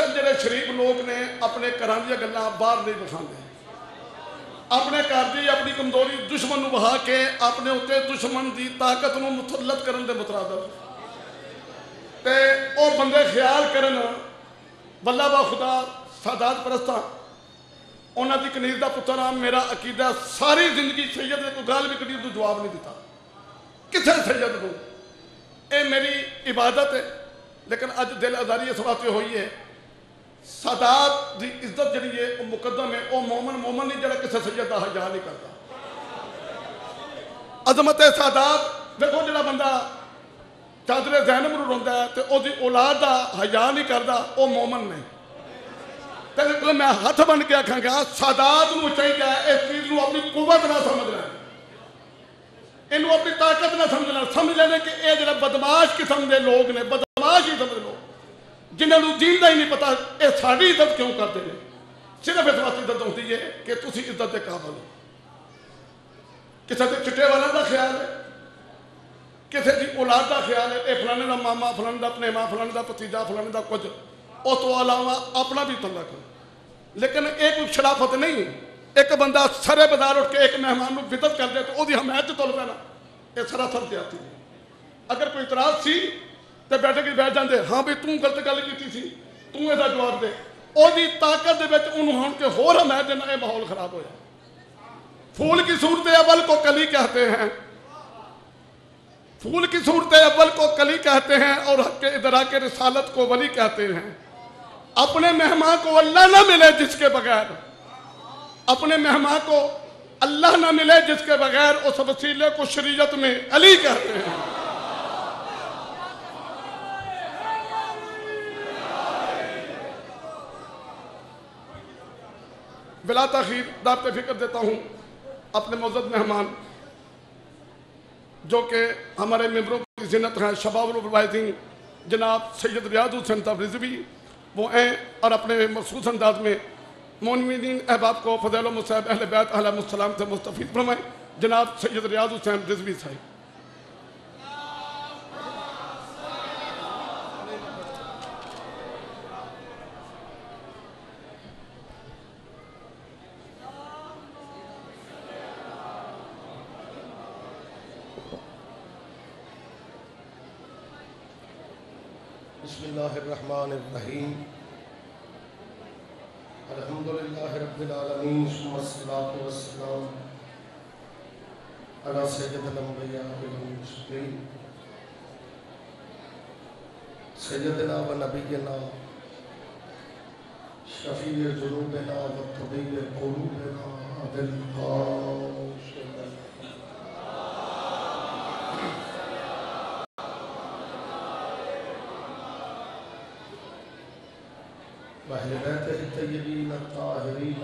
اکثر جڑے شریف لوگ نے اپنے گھراں دی گلاں باہر نہیں دکھاندے، اپنے گھر دی اپنی کمزوری دشمن نو بہا کے اپنے اتنے دشمن دی طاقت نو مسلط کرن دے مترادف تے او بندے خیال کرن واللہ با خدا سادات پرستاں انہاں دی کنیز دا پتر ہاں، میرا عقیدہ ساری زندگی سید نے کوئی گل بھی کٹی تو جواب نہیں دیتا کسے سید کو، اے میری عبادت ہے، لیکن اج دل آزاری اس واسطے ہوئی ہے سادات دی عزت جڑی ہے وہ مقدم ہے، وہ مومن نہیں جڑا کسے سید دا حیا نہیں کرتا۔ عظمت سادات دیکھو جڑا بندہ چادر زینب نو روندا ہے تے او دی اولاد دا حیا نہیں کردا، او مومن نہیں۔ تے میں ہاتھ بن کے آکھاں گا سادات نو چاہیے اس چیز نو اپنی قوت نہ سمجھنا، انہوں اپنی طاقت نہ سمجھنا، سمجھ لینا کہ اے جڑا بدماش قسم دے لوگ نے، بدماش ہی سمجھ لو جنہوں نے جین دا ہی نہیں پتا اے ساری عزت کیوں کرتے ہیں، صرف اس واسطے عزت ہوتی ہے کہ تسی عزت دے قابل ہو۔ کسی دے چٹے والا دا خیال ہے، کسی دی اولاد دا خیال ہے، اے فلانے دا ماما، فلانے دا پنیما، فلانے دا پتیجا، فلانے دا کچھ، او تو علاوہ اپنا بھی تعلق ہے، لیکن ایک کوئی شرافت نہیں۔ ایک بندہ سرے بازار اٹھ کے ایک مہمان نو بدت کر دے تو او دی حمایت تل پینا، یہ سراسر زیادتی ہے۔ اگر کوئی اعتراض سی تے بیٹھے کے بیٹھ جاندے، ہاں بھی توں غلط گل کیتی سی، توں ایسا جواب دے، او دی طاقت دے وچ انہوں ہن کے ہور حمایت دینا، یہ ماحول خراب ہویا۔ پھول کی صورت اول کو کلی کہتے ہیں، پھول کی صورت اول کو کلی کہتے ہیں اور حق کے ادراک رسالت کو ولی کہتے ہیں۔ اپنے مہمان کو اللہ نہ ملے جس کے بغیر، اپنے مہمان کو اللہ نہ ملے جس کے بغیر اس وسیلے کو شریعت میں علی کہتے ہیں۔ بلا تاخیر دعوت فکر دیتا ہوں اپنے معزز مہمان جو کہ ہمارے ممبروں کی زینت ہیں، شباب الوائزین جناب سید ریاض حسین تبریزوی، وہ ہیں اور اپنے مخصوص انداز میں مومنین احباب کو فضیل و مصعب اہل بیت علیہ السلام سے مستفید فرمائیں جناب سید ریاض حسین رضوی صاحب۔ بسم اللہ الرحمن الرحیم، الحمدللہ رب العالمین، ثم الصلاة والسلام علی سید الانبیاء والمرسلین سیدنا و نبینا شفیع ذنوبنا و طبیب قلوبنا بالقاش وأهل بيته الطيبين الطاهرين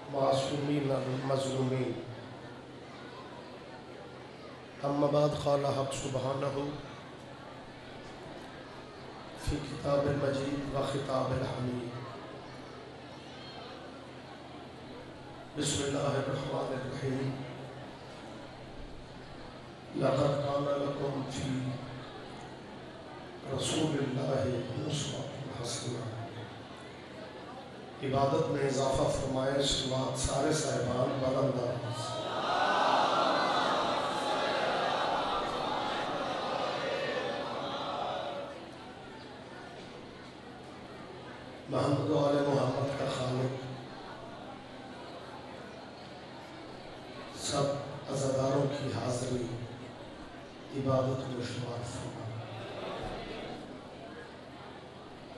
المعصومين المظلومين. أما بعد، قال حق سبحانه في كتاب المجيد وخطاب الحميد. بسم الله الرحمن الرحيم. لقد كان لكم في رسول الله أسوة حسنہ. عبادت میں اضافہ فرمائے سلوات سارے صاحبان بلندہ. محمد و آل محمد کا خالق سب عزاداروں کی حاضری عبادت میں شمار فرمائے.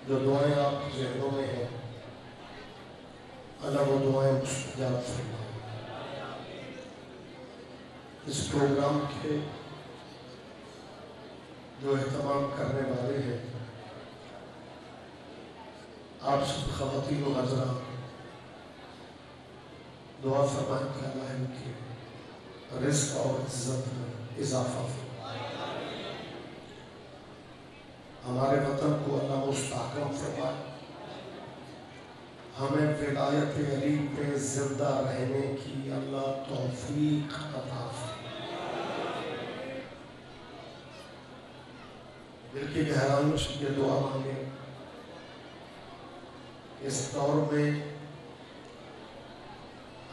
جو دعائیں آپ کے ذہنوں میں ہیں اللہ وہ دعائیں مستجاب فرمائے. اس پروگرام کے جو اہتمام کرنے والے ہیں آپ سب خواتین و حضرات، دعا فرمائیں کہ اللہ ان کے رزق اور عزت میں اضافہ فرمائے. ہمارے وطن کو اللہ مستحکم فرمائے. ہمیں ولایت علی پہ زندہ رہنے کی اللہ توفیق عطا فرمائے. دل کی گہرائیوں سے یہ دعا مانگیں اس دور میں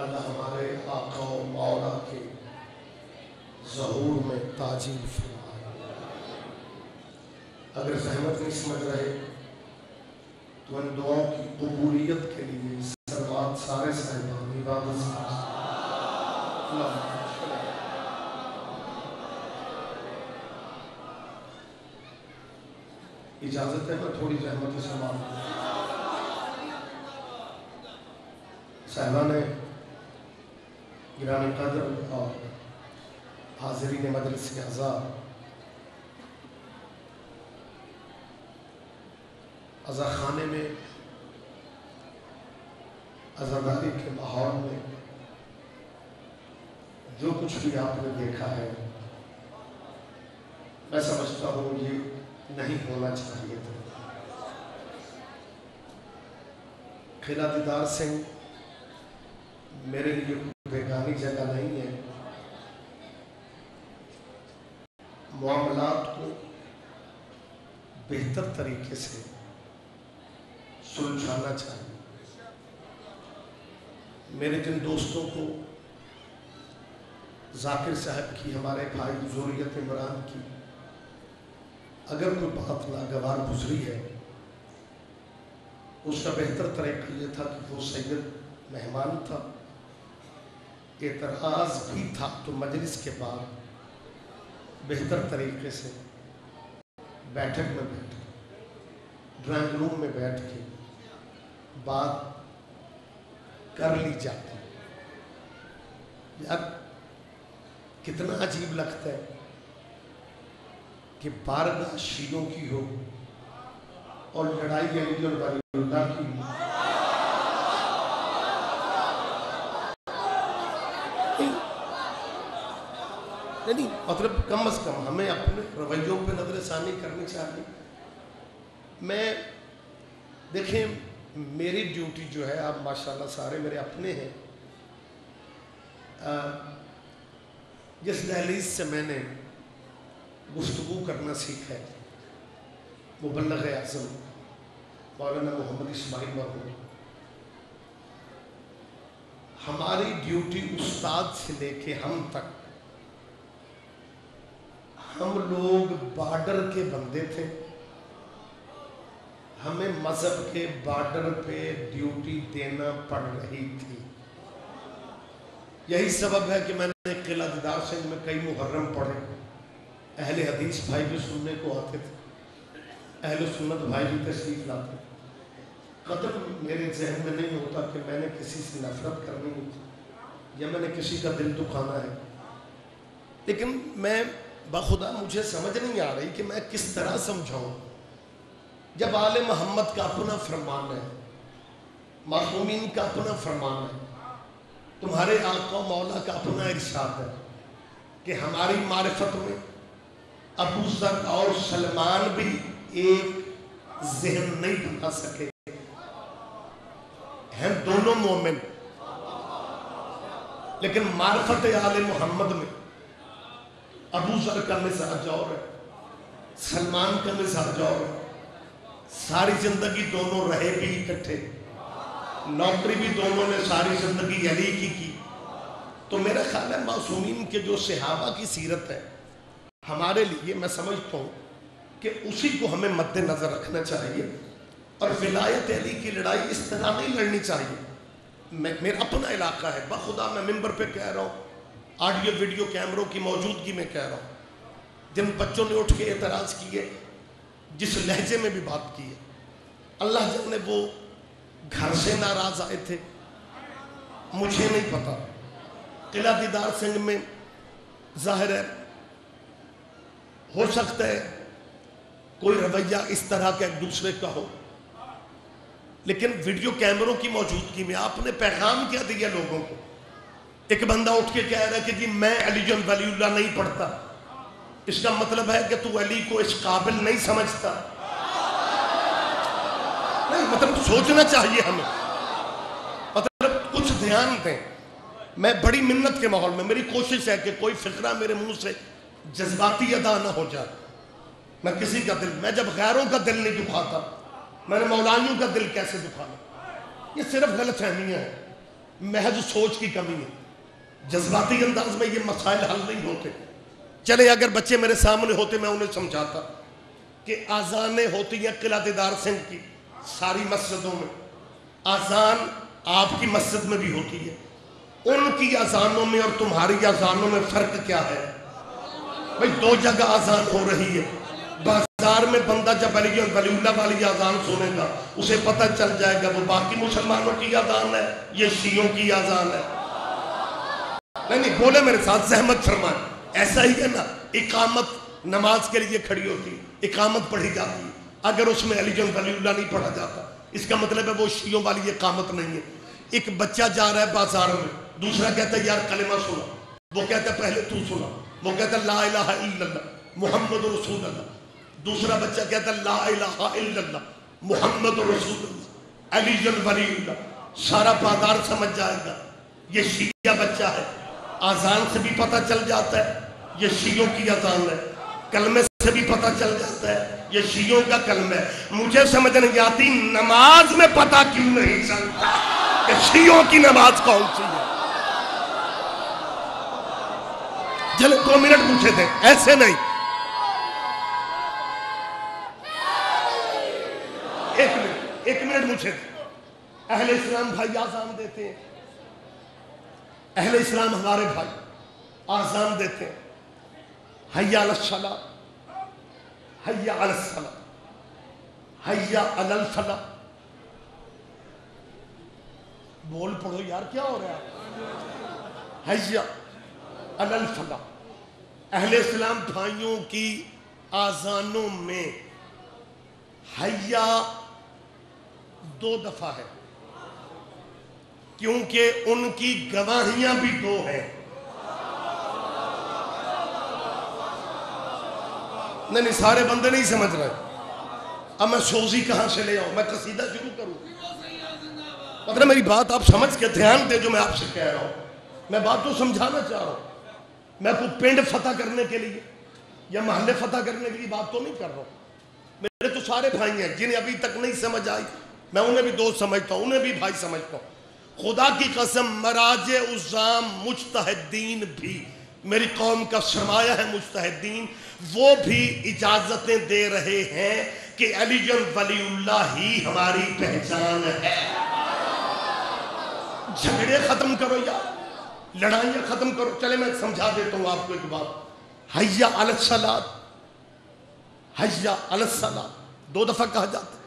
اللہ ہمارے آقا و مولا کے ظہور میں تاجیل فرمائے۔ اگر زحمت نہیں سمجھ رہے تو ان دعاؤں کی قبولیت کے لیے سلوات سارے صاحبان عبادت سے اجازت ہے میں تھوڑی زحمت سے سلام صاحبان گرامی قدر اور حاضرین مجلس اعزاء، عزا خانے میں عزاداری کے ماحول میں جو کچھ بھی آپ نے دیکھا ہے میں سمجھتا ہوں یہ نہیں ہونا چاہیے تھا۔ قلعہ دیدار سنگھ میرے لیے بیگانی جگہ نہیں ہے، معاملات کو بہتر طریقے سے سلجھانا چاہیے۔ میرے جن دوستوں کو ذاکر صاحب کی، ہمارے بھائی ذریت عمران کی اگر کوئی بات ناگوار گزری ہے، اس کا بہتر طریقہ یہ تھا کہ وہ سید مہمان تھا، اعتراض بھی تھا، تو مجلس کے بعد بہتر طریقے سے بیٹھک میں بیٹھ کے، ڈرائنگ روم میں بیٹھ کے بات کر لی جاتی۔ یار کتنا عجیب لگتا ہے کہ بارگاہ شیعوں کی ہو اور لڑائی علی اور ولی اللہ کی ہو۔ نہیں مطلب کم از کم ہمیں اپنے رویوں پہ نظر ثانی کرنی چاہیے۔ میں دیکھیں میری ڈیوٹی جو ہے، آپ ماشاءاللہ سارے میرے اپنے ہیں، جس دہلیز سے میں نے گفتگو کرنا سیکھا ہے، مبلغ اعظم مولانا محمد اسماعیل مرحوم، ہماری ڈیوٹی استاد سے لے کے ہم تک، ہم لوگ بارڈر کے بندے تھے، ہمیں مذہب کے بارڈر پہ ڈیوٹی دینا پڑ رہی تھی۔ یہی سبب ہے کہ میں نے قلعہ دیدار سنگھ میں کئی محرم پڑھے، اہل حدیث بھائی بھی سننے کو آتے تھے، اہل سنت بھائی بھی تشریف لاتے تھے۔ قدر میرے ذہن میں نہیں ہوتا کہ میں نے کسی سے نفرت کرنی ہوتی یا میں نے کسی کا دل دکھانا ہے، لیکن میں بخدا مجھے سمجھ نہیں آ رہی کہ میں کس طرح سمجھاؤں جب آل محمد کا اپنا فرمان ہے، معصومین کا اپنا فرمان ہے، تمہارے آقا و مولا کا اپنا ارشاد ہے کہ ہماری معرفت میں ابو ذر اور سلمان بھی ایک ذہن نہیں بنا سکے، ہیں دونوں مومن، لیکن معرفت آل محمد میں ابو ذر کا مزاج اور ہے، سلمان کا مزاج اور ہے۔ ساری زندگی دونوں رہے بھی اکٹھے، نوکری بھی دونوں نے ساری زندگی علی کی۔ تو میرا خیال ہے معصومین کے جو صحابہ کی سیرت ہے ہمارے لیے، میں سمجھتا ہوں کہ اسی کو ہمیں مد نظر رکھنا چاہیے، اور ولایت علی کی لڑائی اس طرح نہیں لڑنی چاہیے۔ میرا اپنا علاقہ ہے، بخدا میں ممبر پہ کہہ رہا ہوں، آڈیو ویڈیو کیمروں کی موجودگی میں کہہ رہا ہوں، جن بچوں نے اٹھ کے اعتراض کیے، جس لہجے میں بھی بات کی ہے، اللہ جانے وہ گھر سے ناراض آئے تھے، مجھے نہیں پتا۔ قلعہ دیدار سنگھ میں ظاہر ہے ہو سکتا ہے کوئی رویہ اس طرح کا ایک دوسرے کا ہو، لیکن ویڈیو کیمروں کی موجودگی میں آپ نے پیغام کیا دیا لوگوں کو؟ ایک بندہ اٹھ کے کہہ رہا ہے کہ جی میں علی ولی اللہ نہیں پڑھتا، اس کا مطلب ہے کہ تو علی کو اس قابل نہیں سمجھتا۔ نہیں مطلب سوچنا چاہیے ہمیں، مطلب کچھ دھیان دیں۔ میں بڑی منت کے ماحول میں، میری کوشش ہے کہ کوئی فقرہ میرے منہ سے جذباتی ادا نہ ہو جائے۔ میں کسی کا دل، میں جب غیروں کا دل نہیں دکھاتا، میں نے مولانیوں کا دل کیسے دکھانا؟ یہ صرف غلط فہمیاں ہیں، محض سوچ کی کمی ہے، جذباتی انداز میں یہ مسائل حل نہیں ہوتے۔ چلے اگر بچے میرے سامنے ہوتے میں انہیں سمجھاتا کہ آزانیں ہوتی ہیں قلعہ دیدار سنگھ کی ساری مسجدوں میں، آزان آپ کی مسجد میں بھی ہوتی ہے، ان کی آزانوں میں اور تمہاری آزانوں میں فرق کیا ہے؟ بھئی دو جگہ آزان ہو رہی ہے، بازار میں بندہ جب علی ولی اللہ والی آزان سنے گا اسے پتہ چل جائے گا وہ باقی مسلمانوں کی آزان ہے یہ شیعوں کی آزان ہے۔ نہیں بولے میرے ساتھ، زحمت فرمائیں۔ ایسا ہی ہے نا، اقامت نماز کے لیے کھڑی ہوتی، اقامت پڑھی جاتی ہے، اگر اس میں علی ولی اللہ نہیں پڑھا جاتا اس کا مطلب ہے وہ شیعوں والی اقامت نہیں ہے۔ ایک بچہ جا رہا ہے بازار میں، دوسرا کہتا ہے یار کلمہ سنا، وہ کہتا ہے پہلے تو سنا، وہ کہتا ہے لا الہ الا اللہ محمد رسول اللہ، دوسرا بچہ کہتا ہے لا الہ الا اللہ محمد رسول اللہ علی ولی اللہ، سارا بازار سمجھ جائے گا یہ شیعہ بچہ ہے۔ آزان سے بھی پتہ چل جاتا ہے یہ شیعوں کی آزان ہے، کلمے سے بھی پتہ چل جاتا ہے یہ شیعوں کا کلمہ ہے۔ مجھے سمجھ نہیں آتی نماز میں پتہ کیوں نہیں چلتا کہ شیعوں کی نماز کون سی ہے؟ چلے 2 منٹ پوچھے تھے، ایسے نہیں، 1 منٹ پوچھے تھے۔ اہل اسلام بھائی آزان دیتے ہیں، اہل اسلام ہمارے بھائی آزان دیتے ہیں، حی علی الصلاۃ، حی علی الصلاۃ، حی علی الفلاح۔ بول پڑھو یار کیا ہو رہا ہے؟ حی علی الفلاح۔ اہل اسلام بھائیوں کی آزانوں میں حیا 2 دفعہ ہے کیونکہ ان کی گواہیاں بھی 2 ہیں۔ نہیں سارے بندے نہیں سمجھ رہے، اب میں سوزی کہاں سے لے آؤں، میں قصیدہ شروع کروں؟ مطلب میری بات آپ سمجھ کے دھیان دے جو میں آپ سے کہہ رہا ہوں، میں بات تو سمجھانا چاہ رہا ہوں، میں کوئی پنڈ فتح کرنے کے لیے یا محلے فتح کرنے کے لیے بات تو نہیں کر رہا ہوں۔ میرے تو سارے بھائی ہیں، جنہیں ابھی تک نہیں سمجھ آئی میں انہیں بھی دوست سمجھتا ہوں، انہیں بھی بھائی سمجھتا ہوں۔ خدا کی قسم مراجع عظام مجتہدین بھی، میری قوم کا سرمایہ ہے مجتہدین، وہ بھی اجازتیں دے رہے ہیں کہ علی ولی اللہ ہی ہماری پہچان ہے۔ جھگڑے ختم کرو یار، لڑائیاں ختم کرو۔ چلے میں سمجھا دیتا ہوں آپ کو ایک بات، حی علی الصلاۃ، حی علی الصلاۃ 2 دفعہ کہا جاتا ہے،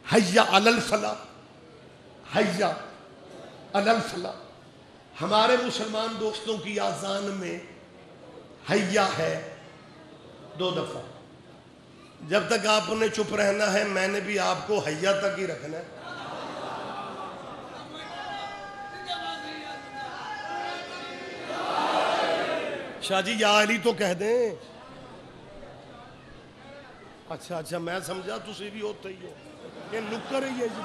حی علی الفلاح، حی علی الفلاح۔ ہمارے مسلمان دوستوں کی آزان میں حیا ہے 2 دفعہ۔ جب تک آپ نے چپ رہنا ہے میں نے بھی آپ کو حیا تک ہی رکھنا ہے۔ شاہ جی یا علی تو کہہ دیں۔ اچھا میں سمجھا تسی بھی ہوتے ہی ہو، یہ نکر ہی ہے جی۔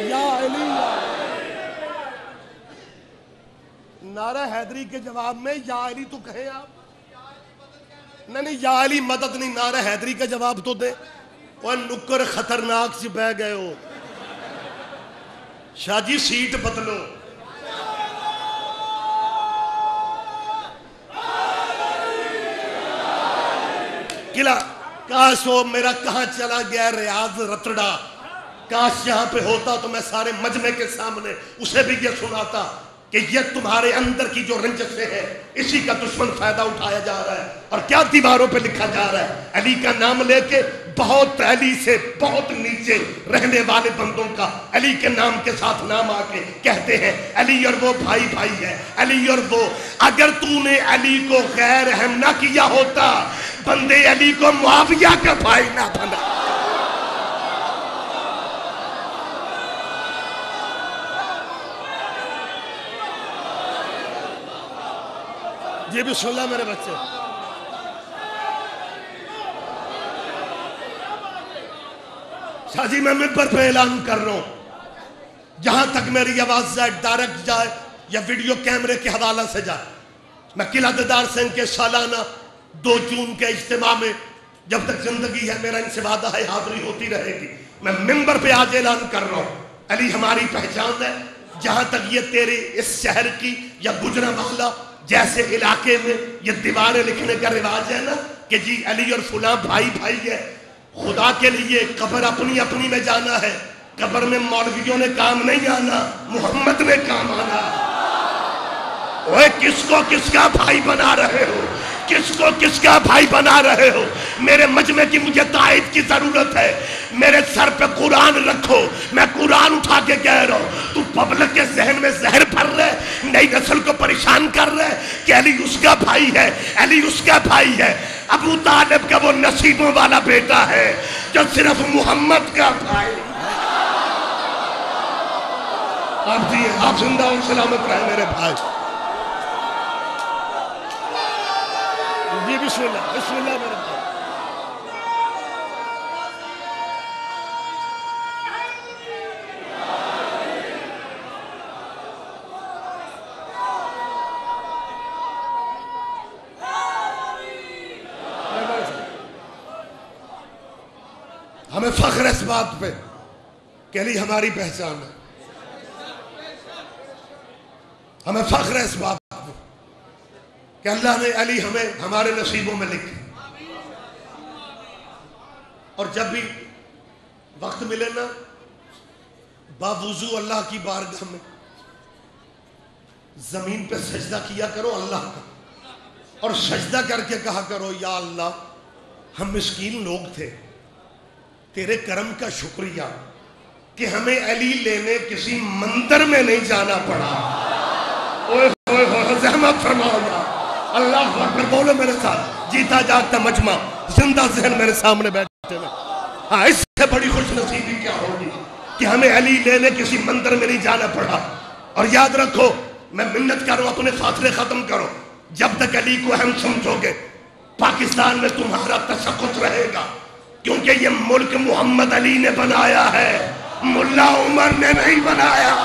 یا علی، نعرہ حیدری کے جواب میں یا علی تو کہیں آپ، نہیں یا علی مدد نہیں، نعرہ حیدری کا جواب تو دے۔ وہ نکر خطرناک سے بہ گئے ہو، شاہ جی سیٹ بدلو۔ قلعہ کاش ہو میرا کہاں چلا گیا ریاض رتڑا، کاش یہاں پہ ہوتا تو میں سارے مجمع کے سامنے اسے بھی یہ سناتا کہ یہ تمہارے اندر کی جو رنجشیں ہیں اسی کا دشمن فائدہ اٹھایا جا رہا ہے، اور کیا دیواروں پہ لکھا جا رہا ہے، علی کا نام لے کے بہت علی سے بہت نیچے رہنے والے بندوں کا علی کے نام کے ساتھ نام آ کے کہتے ہیں علی اور وہ بھائی بھائی ہے، علی اور وہ۔ اگر تو نے علی کو غیر اہم نہ کیا ہوتا بندے علی کو معاویہ کا بھائی نہ بنا۔ یہ بھی سن لیں میرے بچے، شاہ جی میں ممبر پہ اعلان کر رہا ہوں، جہاں تک میری آواز جائے ڈائریکٹ جائے یا ویڈیو کیمرے کے حوالہ سے جائے، میں قلعہ دیدار سنگھ کے سالانہ 2 جون کے اجتماع میں جب تک زندگی ہے میرا ان سے وعدہ ہے حاضری ہوتی رہے گی. میں منبر پہ آج اعلان کر رہا ہوں علی ہماری پہچان ہے. جہاں تک یہ تیرے اس شہر کی یا گجرانوالہ جیسے علاقے میں یہ دیواریں لکھنے کا رواج ہے نا کہ جی علی اور فلاں بھائی بھائی ہے، خدا کے لیے قبر اپنی اپنی میں جانا ہے. قبر میں مولویوں نے کام نہیں آنا، محمد نے کام آنا. اوے کس کو کس کا بھائی بنا رہے ہو؟ کس کو کس کا بھائی بنا رہے ہو؟ میرے مجمع کی مجھے تائید کی ضرورت ہے. میرے سر پہ قرآن رکھو، میں قرآن اٹھا کے کہہ رہا ہوں. تو پبلک کے ذہن میں زہر بھر رہے، نئی نسل کو پریشان کر رہے کہ علی اس کا بھائی ہے، علی اس کا بھائی ہے. ابو طالب کا وہ نصیبوں والا بیٹا ہے جو صرف محمد کا بھائی ہے. آپ جی آپ زندہ اور سلامت رہے میرے بھائی. جی بسم اللہ بسم اللہ میرے بھائی. ہمیں فخر ہے اس بات پہ کہ علی ہماری پہچان ہے. ہمیں فخر ہے اس بات پہ کہ اللہ نے علی ہمیں ہمارے نصیبوں میں لکھے. اور جب بھی وقت ملے نا باوضو اللہ کی بارگاہ میں زمین پہ سجدہ کیا کرو اللہ کا، اور سجدہ کر کے کہا کرو یا اللہ ہم مسکین لوگ تھے، تیرے کرم کا شکریہ کہ ہمیں علی لینے کسی مندر میں نہیں جانا پڑا. اوہ اوہ اوہ زحمت فرماؤ یا اللہ اکبر. بولو میرے ساتھ جیتا جاگتا مجمع زندہ ذہن میرے سامنے بیٹھے ہوئے. ہاں اس سے بڑی خوش نصیبی کیا ہوگی کہ ہمیں علی لینے کسی مندر میں نہیں جانا پڑا. اور یاد رکھو میں منت کروں اپنے فاصلے ختم کرو. جب تک علی کو اہم سمجھو گے پاکستان میں تمہارا تسخط رہے گا، کیونکہ یہ ملک محمد علی نے بنایا ہے، ملا عمر نے نہیں بنایا.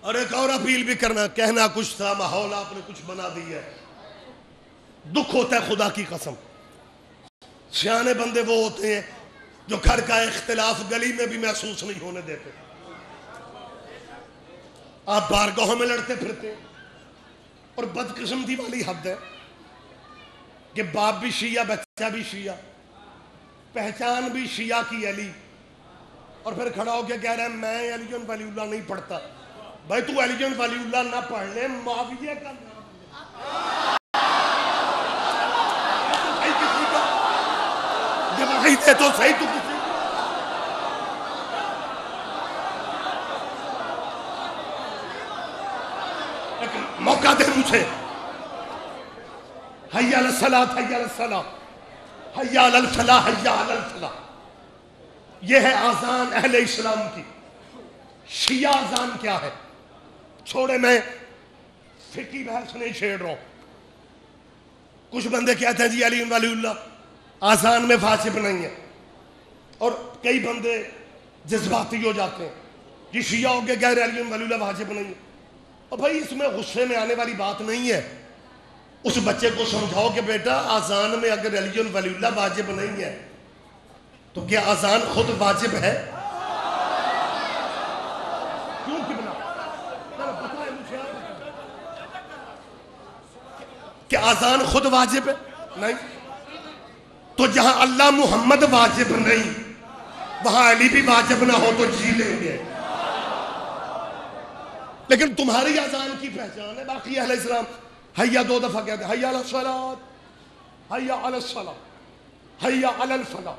اور ایک اور اپیل بھی کرنا، کہنا کچھ تھا ماحول آپ نے کچھ بنا دی ہے. دکھ ہوتا ہے خدا کی قسم. سیانے بندے وہ ہوتے ہیں جو گھر کا اختلاف گلی میں بھی محسوس نہیں ہونے دیتے. آپ بارگاہوں میں لڑتے پھرتے ہیں. اور بدقسمتی والی حد ہے کہ باپ بھی شیعہ بچہ بھی شیعہ، پہچان بھی شیعہ کی علی، اور پھر کھڑا ہو کے کہہ رہے ہیں میں علی ولی اللہ نہیں پڑھتا. بھائی تو علی ولی اللہ نہ پڑھ لے، معاویہ کا نام جب تو صحیح تو کسی لیکن موقع دے مجھے. حی علی الصلاۃ حی علی الصلاۃ حی علی الفلاح حی علی الفلاح. یہ ہے آذان اہل اسلام کی. شیعہ آذان کیا ہے؟ چھوڑے میں فقہی بحث نہیں چھیڑ رہا ہوں. کچھ بندے کہتے ہیں جی علی ولی اللہ آذان میں واجب نہیں ہے، اور کئی بندے جذباتی ہو جاتے ہیں جی شیعہ ہو کے کہہ رہے علی ولی اللہ واجب نہیں ہے. اور بھائی اس میں غصے میں آنے والی بات نہیں ہے. اس بچے کو سمجھاؤ کہ بیٹا آذان میں اگر علی ولی اللہ واجب نہیں ہے تو کیا آذان خود واجب ہے؟ کیوں کہ بنا کہ آذان خود واجب ہے؟ نہیں. تو جہاں اللہ محمد واجب نہیں وہاں علی بھی واجب نہ ہو تو جی لیں گے. لیکن تمہاری آذان کی پہچان ہے. باقی اہل اسلام حیا 2 دفعہ کہتے ہیں، حیا علی الصلاۃ حیا علی الصلاۃ حیا علی الفلاح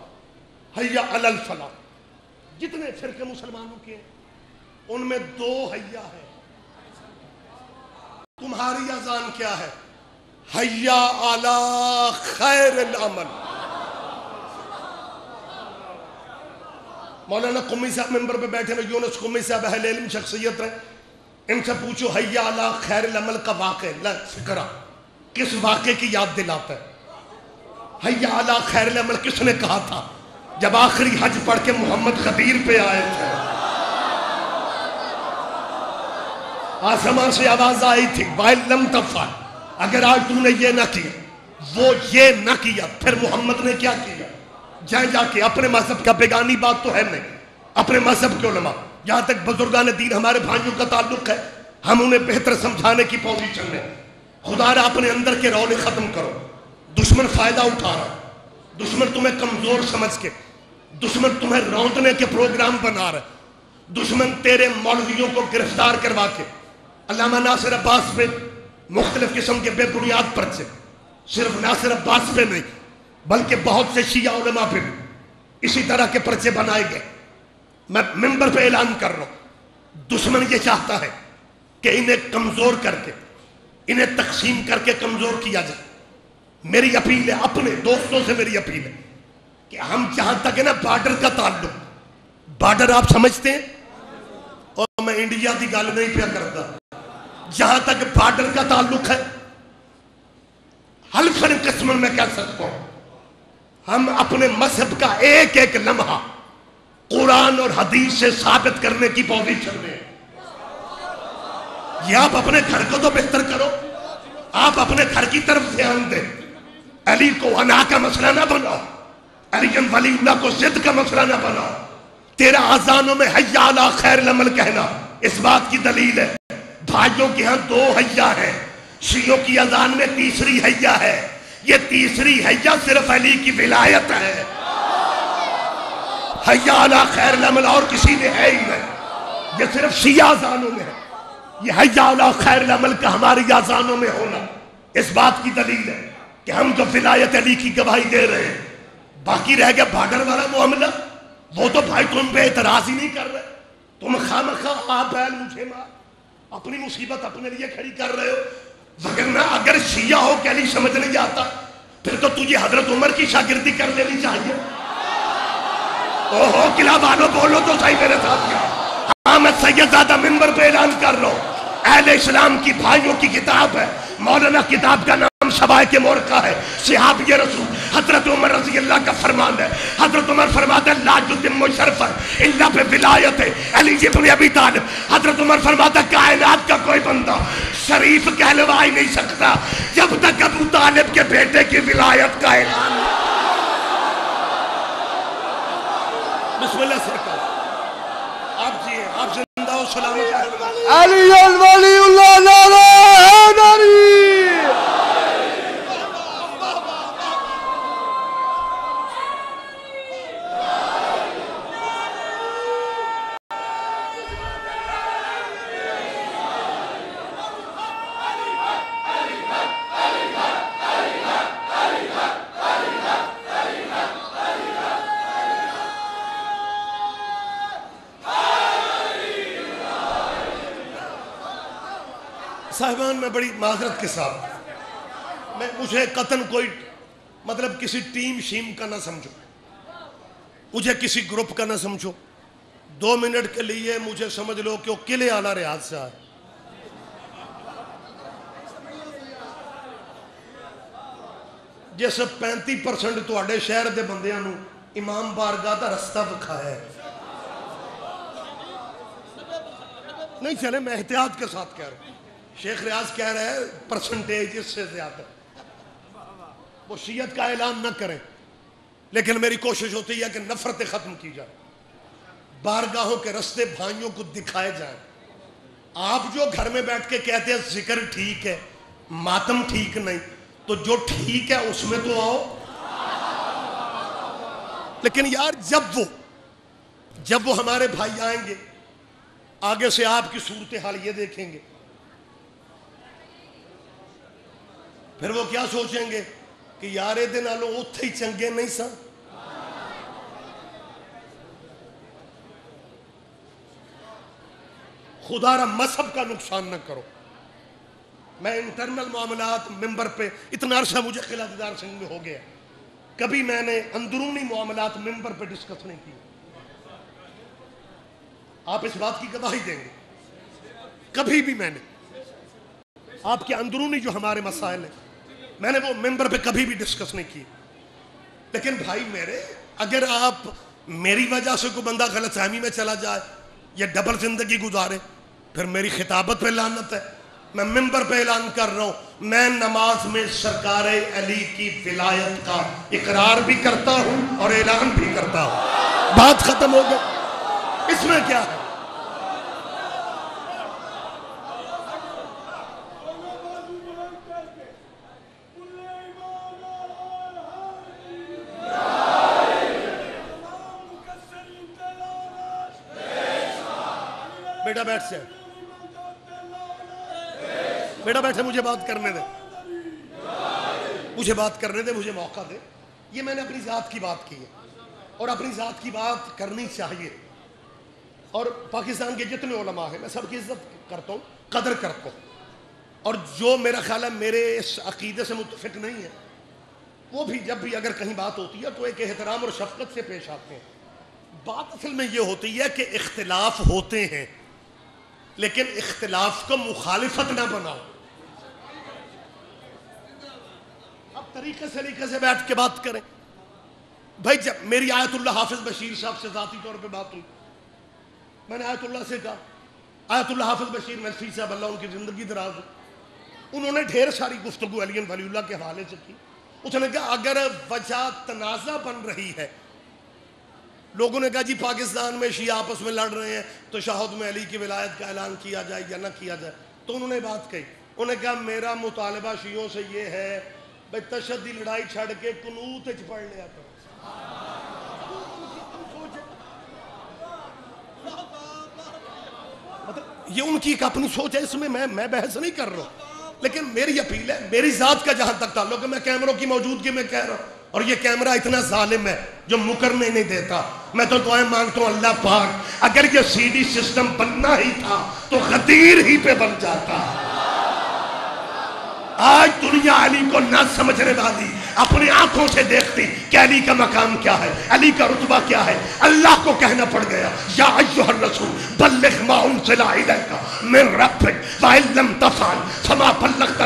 حیا علی الفلاح. جتنے فرقے مسلمانوں کے ان میں 2 حیا ہے. تمہاری اذان کیا ہے؟ حیا علی خیر العمل. مولانا قمی صاحب منبر پہ بیٹھے ہیں، یونس قمی صاحب اہل علم شخصیت رہے، ان سے پوچھو حیا علی خیر العمل کا واقع فکرہ کس واقعے کی یاد دلاتا ہے؟ حیا علی خیر العمل کس نے کہا تھا جب آخری حج پڑھ کے محمد غدیر پہ آئے تھے؟ آسمان سے آواز آئی تھی وَإِن لَمْ تَفْعَلْ، اگر آج تم نے یہ نہ کیا، وہ یہ نہ کیا، پھر محمد نے کیا کیا؟ جا کے اپنے مذہب کا بیگانی بات تو ہے نہیں، اپنے مذہب کے علماء، جہاں تک بزرگان دین ہمارے بھائیوں کا تعلق ہے، ہم انہیں بہتر سمجھانے کی پوزیشن میں، خدا را اپنے اندر کے رولے ختم کرو۔ دشمن فائدہ اٹھا رہا، دشمن تمہیں کمزور سمجھ کے، دشمن تمہیں روندنے کے پروگرام بنا رہا، دشمن تیرے مولویوں کو گرفتار کروا کے علامہ ناصر عباس پہ مختلف قسم کے بے بنیاد پرچے، صرف ناصر عباس پہ نہیں بلکہ بہت سے شیعہ علماء پہ بھی اسی طرح کے پرچے بنائے گئے۔ میں منبر پہ اعلان کر رہا ہوں، دشمن یہ چاہتا ہے کہ انہیں کمزور کر کے، انہیں تقسیم کر کے کمزور کیا جائے۔ میری اپیل ہے، اپنے دوستوں سے میری اپیل ہے کہ ہم جہاں تک ہے نا بارڈر کا تعلق، بارڈر آپ سمجھتے ہیں، اور میں انڈیا کی گل نہیں پیا کرتا، جہاں تک بارڈر کا تعلق ہے حلفاً قسماً میں کہہ سکتا ہوں، ہم اپنے مذہب کا ایک ایک لمحہ قرآن اور حدیث سے ثابت کرنے کی پوزیشن میں۔ یہ آپ اپنے گھر کو تو بہتر کرو، آپ اپنے گھر کی طرف دھیان دیں، علی کو انا کا مسئلہ نہ بناؤ، علی ولی اللہ کو ضد کا مسئلہ نہ بناؤ۔ تیرا اذانوں میں حیا علی خیر العمل کہنا اس بات کی دلیل ہے، بھائیوں کے ہاں دو حیا ہیں، شیعوں کی اذان میں تیسری حیا ہے، یہ تیسری حیا صرف علی کی ولایت ہے، حیا علی خیر العمل اور کسی میں ہے ہی نہیں، یہ صرف شیعہ اذانوں میں ہے۔ یہ حیا علی خیر العمل کا ہماری اذانوں میں ہونا اس بات کی دلیل ہے کہ ہم جو ولایت علی کی گواہی دے رہے ہیں۔ باقی رہ گیا بارڈر والا معاملہ، وہ تو بھائی تم پہ اعتراض ہی نہیں کر رہے، تم خامخواہ آپ بیل مجھے مار، اپنی مصیبت اپنے لیے کھڑی کر رہے ہو، وگرنہ اگر شیعہ ہو کہ علی سمجھ نہیں آتا پھر تو تجھے حضرت عمر کی شاگردی کر لینی چاہیے۔ اوہو قلعہ والو بولو تو صحیح میرے ساتھ کیا۔ ہاں میں سید زادہ منبر پہ اعلان کر رہا ہوں، اہل اسلام کی بھائیوں کی کتاب ہے، مولانا کتاب کا نام شبائک مورقہ ہے، صحابی رسول حضرت عمر رضی اللہ کا فرمان ہے، حضرت عمر فرماتا ہے لا یتم شرفا الا بولایت علی ابن ابی طالب، حضرت عمر فرماتا ہے کائنات کا کوئی بندہ شریف کہلوا ہی نہیں سکتا جب تک ابو طالب کے بیٹے کی ولایت کا اعلان۔ بسم اللہ سرکار، آپ جی آپ زندہ و سلامت ہیں۔ علی ولی اللہ نعرہ حیدری۔ صاحبان میں بڑی معذرت کے ساتھ، مجھے قطن کوئی مطلب کسی ٹیم شیم کا نہ سمجھو، مجھے کسی گروپ کا نہ سمجھو، 2 منٹ کے لیے مجھے سمجھ لو کہ وہ قلعے اعلیٰ ریاض سے آئے۔ جیسے 35% تواڈے شہر دے بندیاں نو امام بارگاہ دا رستہ دکھایا ہے۔ نہیں چلے میں احتیاط کے ساتھ کہہ رہا ہوں، شیخ ریاض کہہ رہے ہیں پرسنٹیج اس سے زیادہ، وہ شیعت کا اعلان نہ کریں، لیکن میری کوشش ہوتی ہے کہ نفرتیں ختم کی جائیں، بارگاہوں کے رستے بھائیوں کو دکھائے جائیں۔ آپ جو گھر میں بیٹھ کے کہتے ہیں ذکر ٹھیک ہے ماتم ٹھیک نہیں، تو جو ٹھیک ہے اس میں تو آؤ۔ لیکن یار جب وہ ہمارے بھائی آئیں گے آگے سے آپ کی صورتحال یہ دیکھیں گے، پھر وہ کیا سوچیں گے کہ یار دے نالوں اوتھے ہی چنگے نہیں سا۔ خدا را مذہب کا نقصان نہ کرو۔ میں انٹرنل معاملات ممبر پہ اتنا عرصہ مجھے قلعہ دیدار سنگھ میں ہو گیا، کبھی میں نے اندرونی معاملات ممبر پہ ڈسکس نہیں کی، آپ اس بات کی گواہی دیں گے، کبھی بھی میں نے آپ کے اندرونی جو ہمارے مسائل ہیں میں نے وہ ممبر پہ کبھی بھی ڈسکس نہیں کی. لیکن بھائی میرے اگر آپ میری وجہ سے کوئی بندہ غلط فہمی میں چلا جائے یا ڈبل زندگی گزارے پھر میری خطابت پہ لعنت ہے. میں ممبر پہ اعلان کر رہا ہوں میں نماز میں سرکار علی کی ولایت کا اقرار بھی کرتا ہوں اور اعلان بھی کرتا ہوں. بات ختم ہو گئی. اس میں کیا ہے؟ بیٹا بیٹھ سے بیٹا بیٹھے مجھے بات کرنے دے مجھے موقع دے. یہ میں نے اپنی ذات کی بات کی ہے اور اپنی ذات کی بات کرنی چاہیے. اور پاکستان کے جتنے علماء ہیں میں سب کی عزت کرتا ہوں, قدر کرتا ہوں, اور جو میرا خیال ہے میرے اس عقیدے سے متفق نہیں ہے وہ بھی جب بھی اگر کہیں بات ہوتی ہے تو ایک احترام اور شفقت سے پیش آتے ہیں. بات اصل میں یہ ہوتی ہے کہ اختلاف ہوتے ہیں لیکن اختلاف کو مخالفت نہ بناؤ. اب طریقے سلیقے سے بیٹھ کے بات کریں. بھائی جب میری آیت اللہ حافظ بشیر صاحب سے ذاتی طور پہ بات ہوئی میں نے آیت اللہ سے کہا, آیت اللہ حافظ بشیر نصفی صاحب اللہ ان کی زندگی دراز ہو, انہوں نے ڈھیر ساری گفتگو علی ولی اللہ کے حوالے سے کی. اس نے کہا اگر وجہ تنازع بن رہی ہے, لوگوں نے کہا جی پاکستان میں شیعہ آپس میں لڑ رہے ہیں تو تشہد میں علی کی ولایت کا اعلان کیا جائے یا نہ کیا جائے, تو انہوں نے بات کہی. انہوں نے کہا میرا مطالبہ شیعوں سے یہ ہے بھائی تشہد کی لڑائی چھڑ کے قنوت وچ پڑھ لیا کرو. مطلب یہ ان کی ایک اپنی سوچ ہے, اس میں میں بحث نہیں کر رہا ہوں. لیکن میری اپیل ہے, میری ذات کا جہاں تک تعلق ہے, میں کیمروں کی موجودگی میں کہہ رہا ہوں, اور یہ کیمرہ اتنا ظالم ہے جو مکرنے نہیں دیتا. میں تو دعائیں مانگتا ہوں اللہ پاک اگر یہ سی ڈی سسٹم بننا ہی تھا تو غدیر ہی پہ بن جاتا. آج دنیا علی کو نہ سمجھنے والی اپنی آنکھوں سے دیکھتی کہ علی کا مقام کیا ہے, علی کا رتبہ کیا ہے. اللہ کو کہنا پڑ گیا یا ایھا الرسول بلغ ما انزل الیک من ربک وان لم تفعل فما بلغت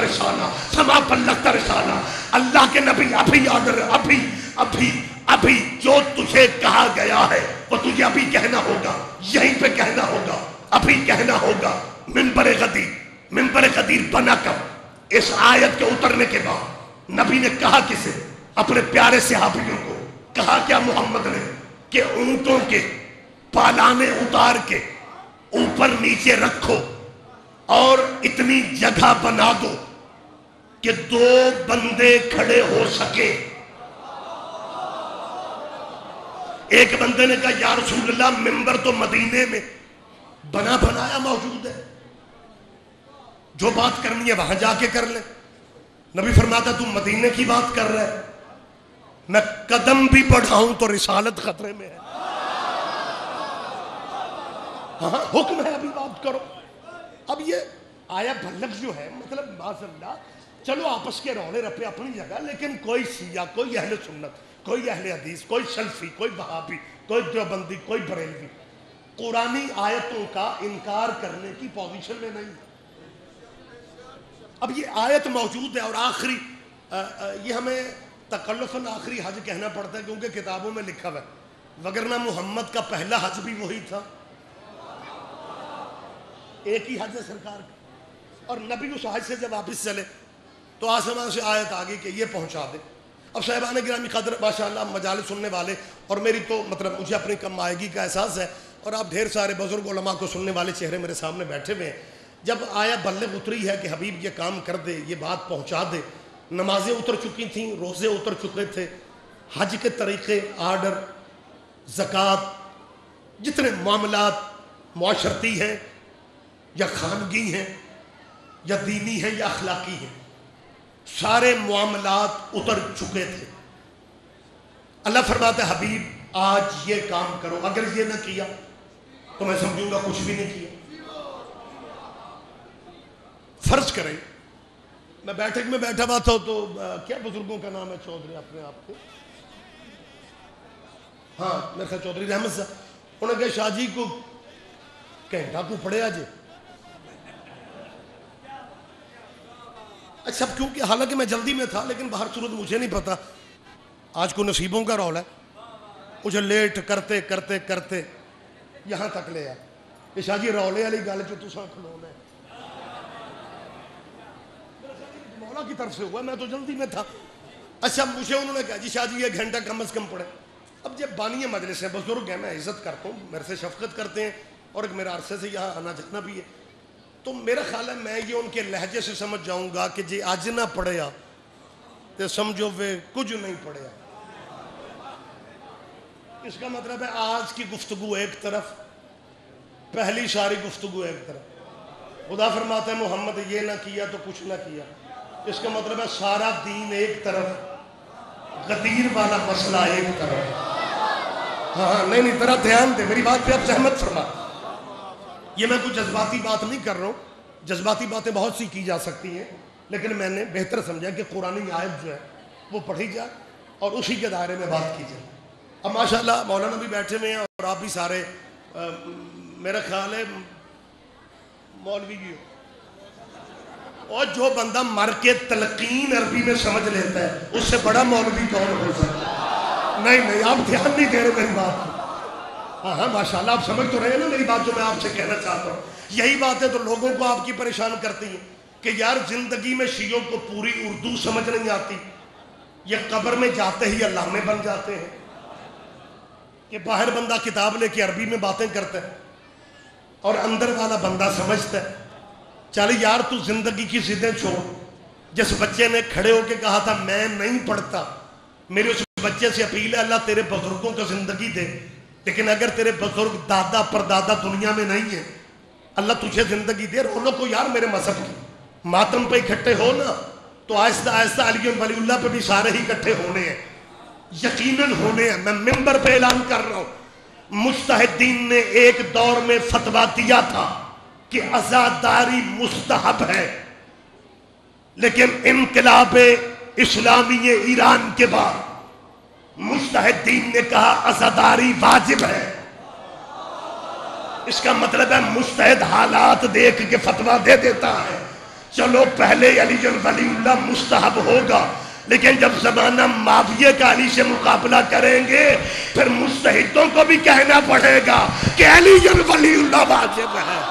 رسالہ. اللہ کے نبی ابھی آرڈر, ابھی جو تجھے کہا گیا ہے وہ تجھے ابھی کہنا ہوگا, یہیں پہ کہنا ہوگا, ابھی کہنا ہوگا. منبر غدیر بنا کب اس آیت کے اترنے کے بعد نبی نے کہا کسے, اپنے پیارے صحابیوں کو کہا کیا محمد نے کہ اونٹوں کے پالانے اتار کے اوپر نیچے رکھو اور اتنی جگہ بنا دو کہ 2 بندے کھڑے ہو سکے. ایک بندے نے کہا یا رسول اللہ منبر تو مدینے میں بنا بنایا موجود ہے, جو بات کرنی ہے وہاں جا کے کر لیں. نبی فرماتا تم مدینے کی بات کر رہے, میں قدم بھی بڑھاؤں تو رسالت خطرے میں ہے. ہاں حکم ہے ابھی بات کرو. اب یہ آیا بلغ جو ہے مطلب معاذ اللہ چلو آپس کے رونے رپے اپنی جگہ, لیکن کوئی شیعہ, کوئی اہل سنت, کوئی اہل حدیث, کوئی سلفی, کوئی وہابی, کوئی دیوبندی, کوئی بریلوی قرآنی آیتوں کا انکار کرنے کی پوزیشن میں نہیں. اب یہ آیت موجود ہے اور آخری یہ ہمیں تکلفاً آخری حج کہنا پڑتا ہے کیونکہ کتابوں میں لکھا ہوا ہے, وگرنہ محمد کا پہلا حج بھی وہی تھا, ایک ہی حج ہے سرکار کا. اور نبی اس حج سے جب واپس چلے تو آسمان سے آیت آ گئی کہ یہ پہنچا دے. اب صاحبان گرامی قدر ماشاءاللہ مجالس سننے والے, اور میری تو مطلب مجھے اپنی کم آئیگی کا احساس ہے, اور آپ ڈھیر سارے بزرگ علماء کو سننے والے چہرے میرے سامنے بیٹھے ہوئے ہیں. جب آیا بلغ اتری ہے کہ حبیب یہ کام کر دے, یہ بات پہنچا دے, نمازیں اتر چکی تھیں, روزے اتر چکے تھے, حج کے طریقے, آرڈر, زکوٰۃ, جتنے معاملات معاشرتی ہیں یا خانگی ہیں یا دینی ہیں یا اخلاقی ہیں, سارے معاملات اتر چکے تھے. اللہ فرماتا ہے حبیب آج یہ کام کرو, اگر یہ نہ کیا تو میں سمجھوں گا کچھ بھی نہیں کیا. فرض کریں میں بیٹھک میں بیٹھا ہوا تھا تو کیا بزرگوں کا نام ہے چودھری اپنے آپ کو, ہاں میرے خیال چودھری رحمت صاحب, انہوں نے کہا شاہ جی کو گھنٹہ کو پڑھے آج اچھا کیونکہ حالانکہ میں جلدی میں تھا لیکن باہر صورت مجھے نہیں پتا آج کو نصیبوں کا رول ہے. مجھے لیٹ کرتے کرتے کرتے یہاں تک لے آ کہ شاہ جی رولے والی گل جو تساں کھلونا ہے مولا کی طرف سے ہوا, میں تو جلدی میں تھا. اچھا مجھے انہوں نے کہا جی شاہ جی 1 گھنٹہ کم از کم پڑے. اب جب بانی مجلس ہے, بزرگ ہیں, میں عزت کرتا ہوں, میرے سے شفقت کرتے ہیں اور ایک میرا عرصے سے یہاں آنا جانا بھی ہے, تو میرا خیال ہے میں یہ ان کے لہجے سے سمجھ جاؤں گا کہ جی اج نہ پڑھیا تو سمجھو وہ کچھ نہیں پڑھیا. اس کا مطلب ہے آج کی گفتگو ایک طرف, پہلی ساری گفتگو ایک طرف. خدا فرماتا ہے محمد یہ نہ کیا تو کچھ نہ کیا. اس کا مطلب ہے سارا دین ایک طرف, غدیر والا مسئلہ ایک طرف. ہاں نہیں ذرا دھیان دے میری بات پہ, اب زحمت فرما. یہ میں کوئی جذباتی بات نہیں کر رہا ہوں, جذباتی باتیں بہت سی کی جا سکتی ہیں, لیکن میں نے بہتر سمجھا کہ قرآنی آیت جو ہے وہ پڑھی جائے اور اسی کے دائرے میں بات کی جائے. اب ماشاءاللہ مولانا بھی بیٹھے ہوئے ہیں اور آپ بھی سارے میرا خیال ہے مولوی بھی ہو, اور جو بندہ مر کے تلقین عربی میں سمجھ لیتا ہے اس سے بڑا مولوی کون ہو سکتا ہے. نہیں آپ دھیان نہیں دے رہے میری بات. ہاں ماشاءاللہ آپ سمجھ تو رہے ہیں نا میری بات جو میں آپ سے کہنا چاہتا ہوں. یہی بات ہے تو لوگوں کو آپ کی پریشان کرتی ہیں کہ یار زندگی میں شیعوں کو پوری اردو سمجھ نہیں آتی, یہ قبر میں جاتے ہی علامے بن جاتے ہیں کہ باہر بندہ کتاب لے کے عربی میں باتیں کرتا ہے اور اندر والا بندہ سمجھتا ہے. چل یار تو زندگی کی ضدیں چھوڑ. جس بچے نے کھڑے ہو کے کہا تھا میں نہیں پڑھتا, میرے اس بچے سے اپیل ہے اللہ تیرے بزرگوں کو زندگی دے, لیکن اگر تیرے بزرگ دادا پردادا دنیا میں نہیں ہیں اللہ تجھے زندگی دے. رونو کو یار میرے مذہب کی ماتم پہ اکٹھے ہو نا, تو آہستہ آہستہ علی ولی اللہ پہ بھی سارے ہی اکٹھے ہونے ہیں, یقیناً ہونے ہیں. میں ممبر پہ اعلان کر رہا ہوں, مجتہدین نے ایک دور میں فتویٰ دیا تھا کہ عزاداری مستحب ہے, لیکن انقلاب اسلامی ایران کے بعد مجتہدین نے کہا عزاداری واجب ہے. اس کا مطلب ہے مجتہد حالات دیکھ کے فتویٰ دے دیتا ہے. چلو پہلے علی ولی اللہ مستحب ہوگا, لیکن جب زمانہ معاویہ کا علی سے مقابلہ کریں گے پھر مجتہدوں کو بھی کہنا پڑے گا کہ علی ولی اللہ واجب ہے.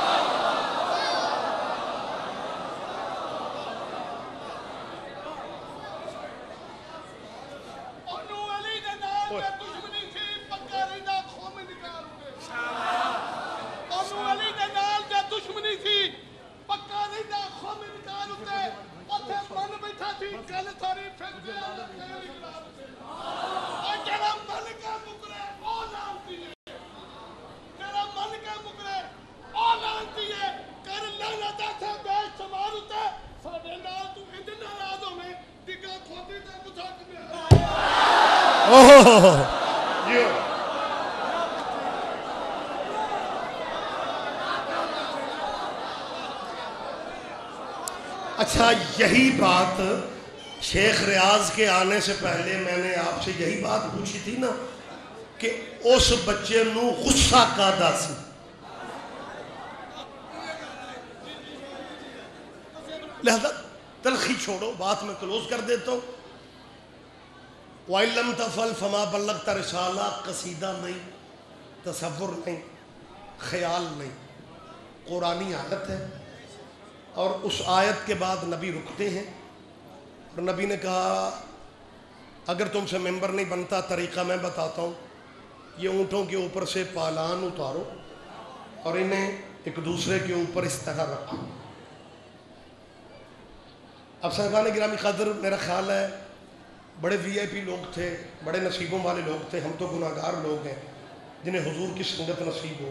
اچھا یہی بات شیخ ریاض کے آنے سے پہلے میں نے آپ سے یہی بات پوچھی تھی نا کہ اس بچے نو غصہ کادا سی. لہذا تلخی چھوڑو, بات میں کلوز کر دیتا ہوں. وَإِن لَمْ تَفْعَلْ فَمَا بَلَّغْتَ رِسَالَةَ قصیدہ نہیں, تصور نہیں, خیال نہیں, قرآنی آیت ہے. اور اس آیت کے بعد نبی رکتے ہیں اور نبی نے کہا اگر تم سے ممبر نہیں بنتا طریقہ میں بتاتا ہوں, یہ اونٹوں کے اوپر سے پالان اتارو اور انہیں ایک دوسرے کے اوپر اس طرح رکھو. اب صاحبان گرامی قدر میرا خیال ہے بڑے وی آئی پی لوگ تھے, بڑے نصیبوں والے لوگ تھے. ہم تو گناہگار لوگ ہیں جنہیں حضور کی سنگت نصیب ہو,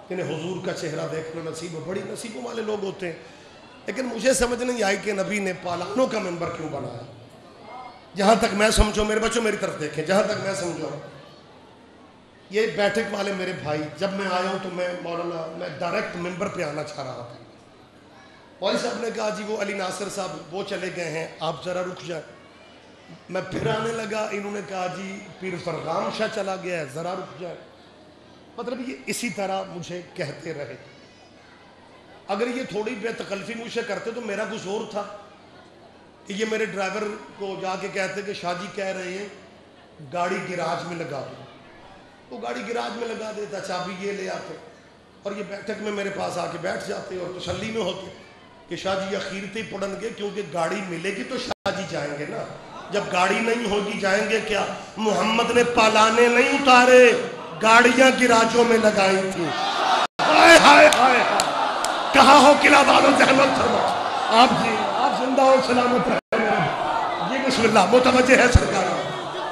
جنہیں حضور کا چہرہ دیکھنا نصیب ہو, بڑی نصیبوں والے لوگ ہوتے ہیں. لیکن مجھے سمجھ نہیں آئی کہ نبی نے پالانوں کا ممبر کیوں بنایا. جہاں تک میں سمجھو, میرے بچوں میری طرف دیکھیں, جہاں تک میں سمجھو یہ بیٹھک والے میرے بھائی, جب میں آیا ہوں تو میں ڈائریکٹ ممبر پہ آنا چاہ رہا تھا. مولوی صاحب نے کہا جی وہ علی ناصر صاحب وہ چلے گئے ہیں, آپ ذرا رک جائیں. میں پھر آنے لگا, انہوں نے کہا جی پیر فرغام شاہ چلا گیا ہے, ذرا رک جائیں. مطلب یہ اسی طرح مجھے کہتے رہے. اگر یہ تھوڑی بے تکلفی مجھ سے کرتے تو میرا کچھ اور تھا, کہ یہ میرے ڈرائیور کو جا کے کہتے کہ شاہ جی کہہ رہے ہیں گاڑی گراج میں لگا دو. وہ گاڑی گراج میں لگا دیتا, چابی یہ لے آتے اور یہ بیٹھک میں میرے پاس آ کے بیٹھ جاتے اور تسلی میں ہوتے کہ شاہ جی اخیرتے ہی پڑھیں گے, کیونکہ گاڑی ملے گی تو شاہ جی جائیں گے نا, جب گاڑی نہیں ہوگی جائیں گے کیا؟ محمد نے پالانے نہیں اتارے, گاڑیاں گراجوں میں لگائی تھی. ہائے ہائے ہائے, کہاں ہو قلعہ والوں زحمت فرما. آپ جی آپ زندہ ہو سلامت رہے. جی بسم اللہ, متوجہ ہے سرکار.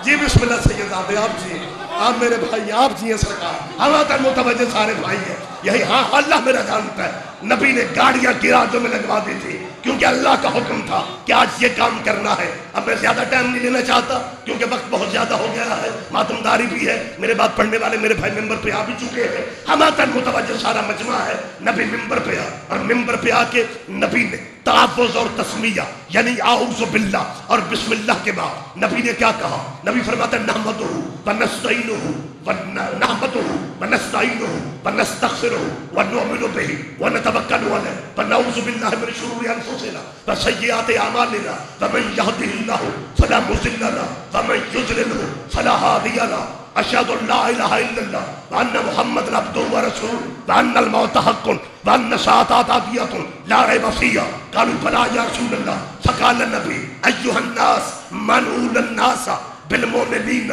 جی بسم اللہ سید آبے, آپ جی, آپ میرے بھائی, آپ جی ہیں سرکار. ہم تک متوجہ سارے بھائی ہیں یہی. ہاں اللہ میرا جانتا ہے, نبی نے گاڑیاں گراجوں میں لگوا دی تھی کیونکہ اللہ کا حکم تھا کہ آج یہ کام کرنا ہے. اب میں زیادہ ٹائم نہیں لینا چاہتا کیونکہ وقت بہت زیادہ ہو گیا ہے, ماتمداری بھی ہے. میرے بات پڑھنے والے میرے بھائی ممبر پہ آ بھی چکے ہیں. ہم تک متوجہ سارا مجمع ہے. نبی ممبر پہ آ, اور ممبر پہ آ کے نبی نے تعوذ اور تسمیہ یعنی اعوذ باللہ اور بسم اللہ کے بعد نبی نے کیا کہا؟ نبی فرماتا ہے نحمدہ ونستعینہ ونحمدہ ونستعینہ ونستغفرہ ونؤمن بہ ونتوکل علیہ ونعوذ باللہ من شرور انفسنا وسیئات اعمالنا ومن یہدہ اللہ فلا مضل لہ ومن یضلل فلا ہادی لہ. اشہد ان لا الہ الا اللہ وان محمد عبدہ ورسولہ وان الموت حق وان الساعۃ آتیۃ لا ریب فیہا. قالوا بلی یا رسول اللہ. فقال النبی ایھا الناس منعول الناس بالمؤمنین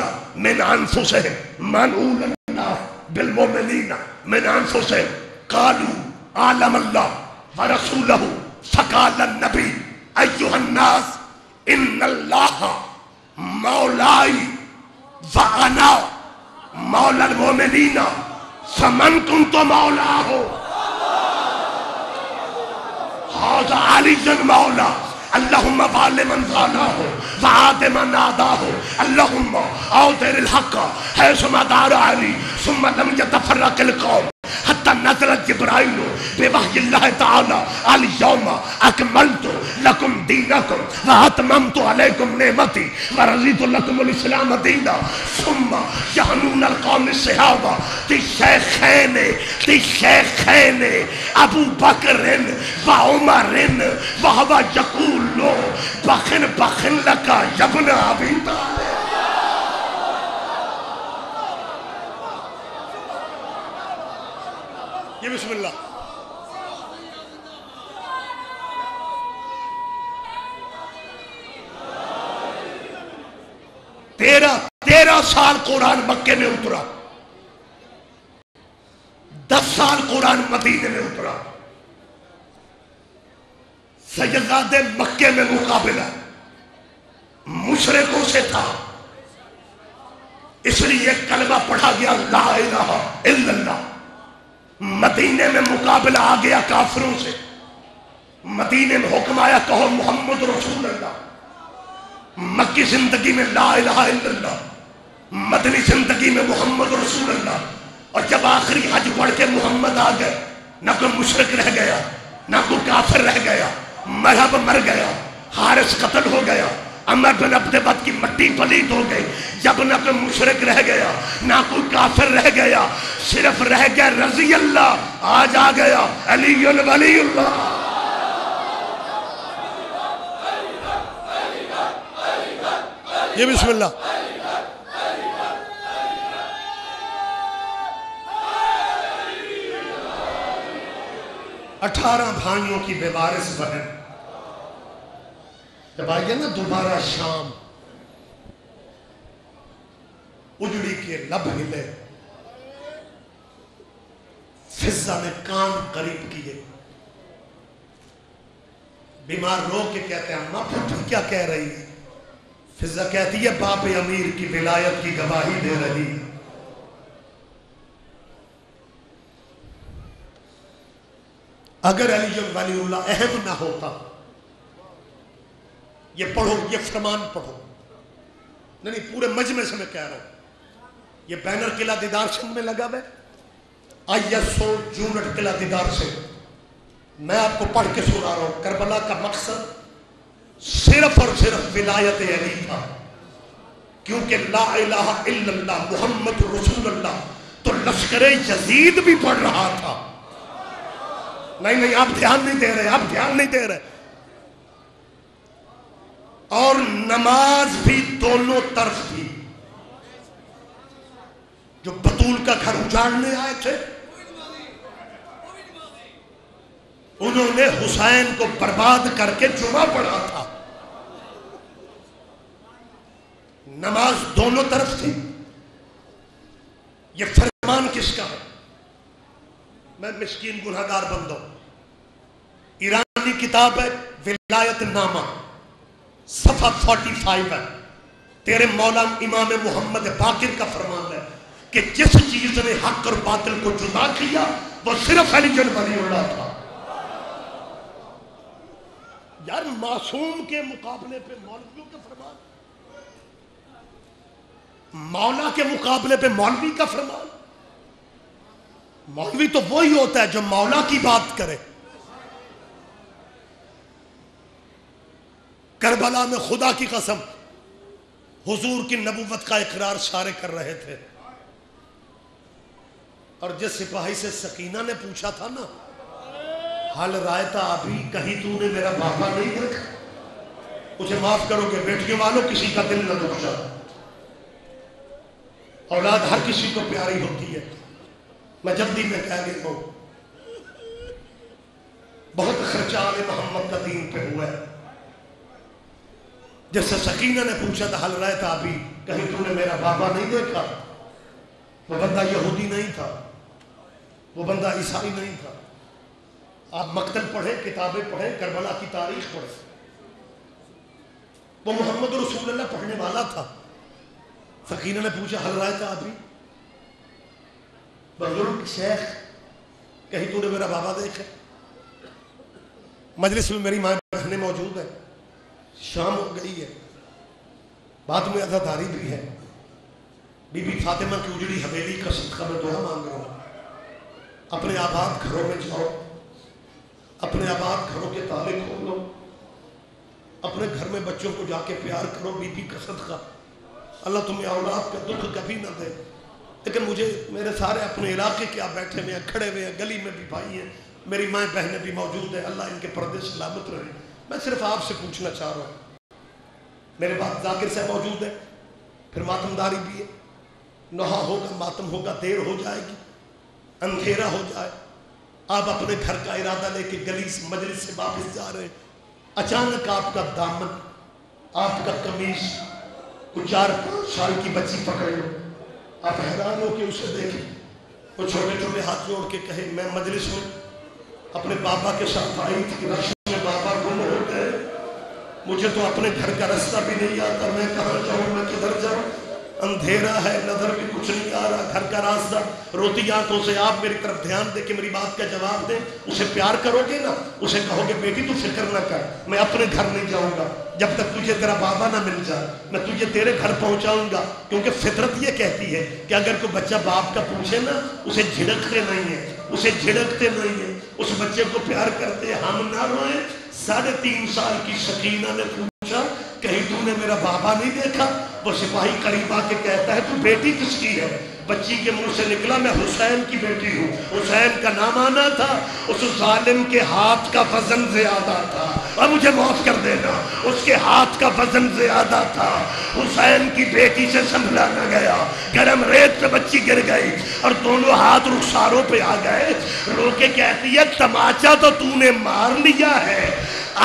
من انفسہم منعول الناس بالمؤمنین من انفسہم. قالوا اعلم اللہ ورسولہ. فقال النبی ایھا الناس ان اللہ مولائی وَأَنَا مَوْلَى الْمُؤْمِنِينَ فَمَنْ كُنْتُ مَوْلَاهُ هَذَا عَلِيٌّ مَوْلَى. اللهم بال من ظالاه وعاد من ناداه. اللهم أوذر الحق حيثما دار علي. ثم لم يتفرق القوم حتى نزل جبرائيل بوحي الله تعالى اليوم أكملت لكم دينكم وأتممت عليكم نعمتي ورضيت لكم الإسلام دينا. ثم يعنون القوم الصحابة تی شیخین ابو بکر وعمر وهو يقول بخن بخن لك يا ابن أبي طالب. یہ بسم اللہ. تیرہ سال قرآن مکے میں اترا, 10 سال قرآن مدینے میں اترا. سیدزادے مکے میں مقابلہ مشرکوں سے تھا, اس لیے کلمہ پڑھا گیا لا الہ الا اللہ. مدینے میں مقابلہ آ گیا کافروں سے. مدینے میں حکم آیا کہو محمد رسول اللہ. مکی زندگی میں لا الہ الا اللہ, مدنی زندگی میں محمد رسول اللہ. اور جب آخری حج پڑھ کے محمد آ گئے, نہ کوئی مشرک رہ گیا, نہ کوئی کافر رہ گیا. مرحب مر گیا, حارث قتل ہو گیا, عمر بن عبد بد کی مٹی پلید ہو گئی. جب نہ کوئی مشرک رہ گیا, نہ کوئی کافر رہ گیا, صرف رہ گیا رضی اللہ. آج آ گیا علی ولی اللہ. یہ بسم اللہ. 18 بھائیوں کی بے وارث بہن جب آئیے نا دوبارہ شام, اجڑی کے لب ہلے, فضہ نے کان قریب کیے, بیمار رو کے کہتے ہیں اماں پھر کیا کہہ رہی ہے؟ فضہ کہتی ہے باپ امیر کی ولایت کی گواہی دے رہی ہے. اگر علی ولی اللہ اہم نہ ہوتا, یہ پڑھو, یہ فرمان پڑھو. نہیں پورے مجمع سے میں کہہ رہا ہوں, یہ بینر قلعہ دیدار سنگھ میں لگا ہے, ISO یونٹ قلعہ دیدار سے میں آپ کو پڑھ کے سنا رہا ہوں. کربلا کا مقصد صرف اور صرف ولایت علی تھا, کیونکہ لا الہ الا اللہ محمد رسول اللہ تو لشکر یزید بھی پڑھ رہا تھا. نہیں آپ دھیان نہیں دے رہے, آپ دھیان نہیں دے رہے. اور نماز بھی دونوں طرف تھی. جو بطول کا گھر اجاڑنے آئے تھے انہوں نے حسین کو برباد کر کے جمعہ پڑھا تھا. نماز دونوں طرف تھی. یہ فرمان کس کا ہے؟ میں مسکین گناہگار بندہ ہوں. ایرانی کتاب ہے ولایت نامہ، صفحہ 45 ہے. تیرے مولا امام محمد باقر کا فرمان ہے کہ جس چیز نے حق اور باطل کو جدا کیا وہ صرف علی جن ولی اللہ تھا. یار معصوم کے مقابلے پہ مولویوں کے فرمان، مولا کے مقابلے پہ مولوی کا فرمان. مولوی تو وہی ہوتا ہے جو مولا کی بات کرے. کربلا میں خدا کی قسم حضور کی نبوت کا اقرار سارے کر رہے تھے، اور جس سپاہی سے سکینہ نے پوچھا تھا نا حال رائتا ابھی کہیں تو نے میرا بابا نہیں دیکھا، مجھے معاف کرو کہ بیٹیوں والوں کسی کا دل نہ دکھا. اولاد ہر کسی کو پیاری ہوتی ہے. میں جلدی میں کہہ گیا ہوں بہت خرچہ آل محمد کا دین پہ ہوا ہے. جیسے سکینہ نے پوچھا تھا حل رہا تھا ابھی کہیں تو نے میرا بابا نہیں دیکھا، وہ بندہ یہودی نہیں تھا، وہ بندہ عیسائی نہیں تھا. آپ مقتل پڑھیں، کتابیں پڑھیں، کربلا کی تاریخ پڑھیں. وہ محمد رسول اللہ پڑھنے والا تھا. سکینہ نے پوچھا حل رہا تھا ابھی بزرگ شیخ کہیں تو نے میرا بابا دیکھا. مجلس میں میری ماں بہنیں موجود ہیں. شام ہو گئی ہے، بعد میں عزاداری بھی ہے. بی بی فاطمہ کی اجڑی حویلی کا صدقہ میں دعا مانگ رہا ہوں. اپنے آباد گھروں میں جاؤ، اپنے آباد گھروں کے تالے کھولو، اپنے گھر میں بچوں کو جا کے پیار کرو. بی بی کا صدقہ اللہ تمہیں اولاد کا دکھ کبھی نہ دے. لیکن مجھے میرے سارے اپنے علاقے کے آپ بیٹھے ہوئے ہیں، کھڑے ہوئے ہیں، گلی میں بھی بھائی ہیں، میری مائیں بہنیں بھی موجود ہیں، اللہ ان کے پردے سلامت رہے. میں صرف آپ سے پوچھنا چاہ رہا ہوں. میرے بعد ذاکر صاحب موجود ہے، پھر ماتم داری بھی ہے. نہا ہوگا، ماتم ہوگا، دیر ہو جائے گی، اندھیرا ہو جائے. آپ اپنے گھر کا ارادہ لے کے گلی سے مجلس سے واپس جا رہے ہیں. اچانک آپ کا دامن، آپ کا قمیص کچھ 4-5 سال کی بچی پکڑ لو. آپ حیران ہو کہ اسے دیکھیں. وہ چھوٹے چھوٹے ہاتھ جوڑ کے کہے میں مجلس میں اپنے بابا کے ساتھ آئی تھی، رش میں بابا گم ہو گئے، مجھے تو اپنے گھر کا راستہ بھی نہیں آتا، میں کہاں جاؤں، میں کدھر جاؤں، اندھیرا ہے، نظر بھی کچھ نہیں آ رہا، گھر کا راستہ. روتی آنکھوں سے آپ میری طرف دھیان دے کے میری بات کا جواب دیں. اسے پیار کرو گے نا، اسے کہو گے بیٹی تو فکر نہ کر، میں اپنے گھر نہیں جاؤں گا جب تک تجھے تیرا بابا نہ مل جائے، میں تجھے تیرے گھر پہنچاؤں گا. کیونکہ فطرت یہ کہتی ہے کہ اگر کوئی بچہ باپ کا پوچھے نا اسے جھڑکتے نہیں ہیں، اسے جھڑکتے نہیں ہیں، اس بچے کو پیار کرتے. ہم نہ روئیں. 3.5 سال کی سکینہ نے پوچھا کہیں تو نے میرا بابا نہیں دیکھا. وہ سپاہی قریب آ کے کہتا ہے تو بیٹی کس کی ہے؟ بچی کے منہ سے نکلا میں حسین کی بیٹی ہوں. حسین کا نام آنا تھا. اس ظالم کے ہاتھ کا وزن زیادہ تھا، اور مجھے معاف کر دینا، اس کے ہاتھ کا وزن زیادہ تھا. حسین کی بیٹی سے سنبھلا نہ گیا، گرم ریت پہ بچی گر گئی اور دونوں ہاتھ رخساروں پہ آ گئے. رو کے کہتی ہے تماچا تو تو نے مار لیا ہے،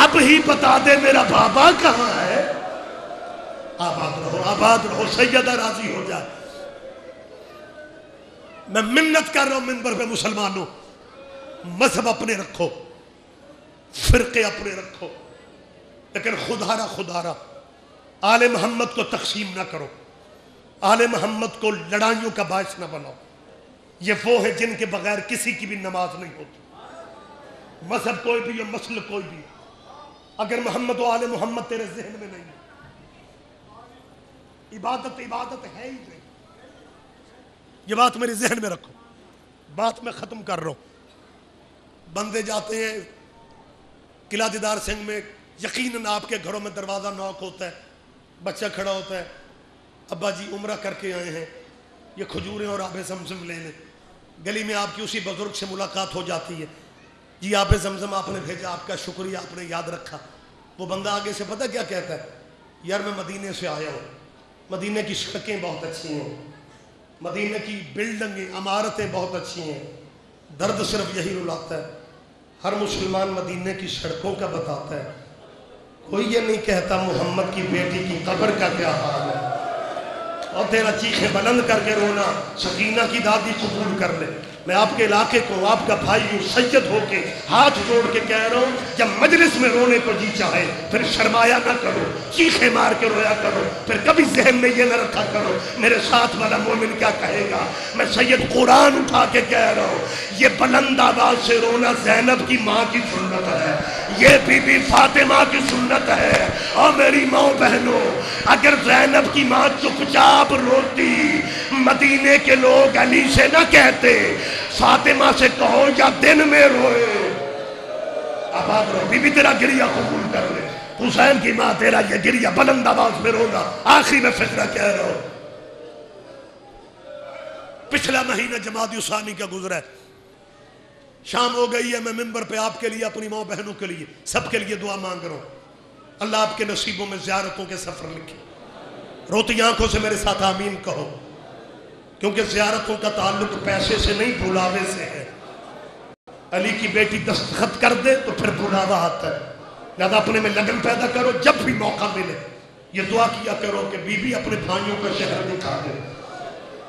اب ہی بتا دے میرا بابا کہاں ہے. آباد رہو، سیدہ راضی ہو جائے. میں منت کر رہا ہوں منبر پہ مسلمانوں، مذہب اپنے رکھو، فرقے اپنے رکھو، لیکن خدارہ آل محمد کو تقسیم نہ کرو، آل محمد کو لڑائیوں کا باعث نہ بناؤ. یہ وہ ہے جن کے بغیر کسی کی بھی نماز نہیں ہوتی. مذہب کوئی بھی ہو، مسلک کوئی بھی ہو، اگر محمد و آل محمد تیرے ذہن میں نہیں ہے، عبادت ہے ہی نہیں. یہ بات میرے ذہن میں رکھو. بات میں ختم کر رہا ہوں. بندے جاتے ہیں قلعہ دیدار سنگھ میں، یقیناً آپ کے گھروں میں دروازہ نوک ہوتا ہے، بچہ کھڑا ہوتا ہے، ابا جی عمرہ کر کے آئے ہیں، یہ کھجوریں اور آب زمزم لے لیں. گلی میں آپ کی اسی بزرگ سے ملاقات ہو جاتی ہے، جی آب زمزم آپ نے بھیجا، آپ کا شکریہ، آپ نے یاد رکھا. وہ بندہ آگے سے پتہ کیا کہتا ہے؟ یار میں مدینے سے آیا ہوں، مدینے کی سڑکیں بہت اچھی ہیں، مدینے کی بلڈنگیں عمارتیں بہت اچھی ہیں، درد صرف یہی رلاتا ہے ہر مسلمان مدینے کی سڑکوں کا بتاتا ہے، کوئی یہ نہیں کہتا محمد کی بیٹی کی قبر کا کیا حال ہے۔ اور تیرا چیخیں بلند کر کے رونا سکینہ کی دادی قبول کر لے۔ میں آپ کے علاقے کو آپ کا بھائی ہوں، سید ہو کے ہاتھ جوڑ کے کہہ رہا ہوں، جب مجلس میں رونے کو جی چاہے پھر شرمایا نہ کرو، چیخیں مار کے رویا کرو، پھر کبھی ذہن میں یہ نہ رکھا کرو میرے ساتھ والا مومن کیا کہے گا۔ میں سید قرآن اٹھا کے کہہ رہا ہوں، یہ بلند آواز سے رونا زینب کی ماں کی سنت ہے، یہ بی بی فاطمہ کی سنت ہے۔ اور میری ماں بہنوں، اگر زینب کی ماں چپ چاپ روتی، مدینے کے لوگ علی سے نہ کہتے، فاطمہ سے کہو یا دن میں روئے۔ آباد رہو، بی بی تیرا گریہ قبول کر لے، حسین کی ماں تیرا یہ گریہ بلند آواز میں رونا۔ آخری میں فکرہ کہہ رہا ہوں، پچھلا مہینہ جمادی ثانی کا گزرا ہے، شام ہو گئی ہے، میں ممبر پہ آپ کے لیے، اپنی ماں بہنوں کے لیے، سب کے لیے دعا مانگ رہا ہوں، اللہ آپ کے نصیبوں میں زیارتوں کے سفر لکھے۔ روتی آنکھوں سے میرے ساتھ آمین کہو، کیونکہ زیارتوں کا تعلق پیسے سے نہیں بلاوے سے ہے۔ علی کی بیٹی دستخط کر دے تو پھر بلاوا آتا ہے، لہذا اپنے میں لگن پیدا کرو، جب بھی موقع ملے یہ دعا کیا کرو کہ بی بی اپنے بھائیوں کا شہر دکھا دے۔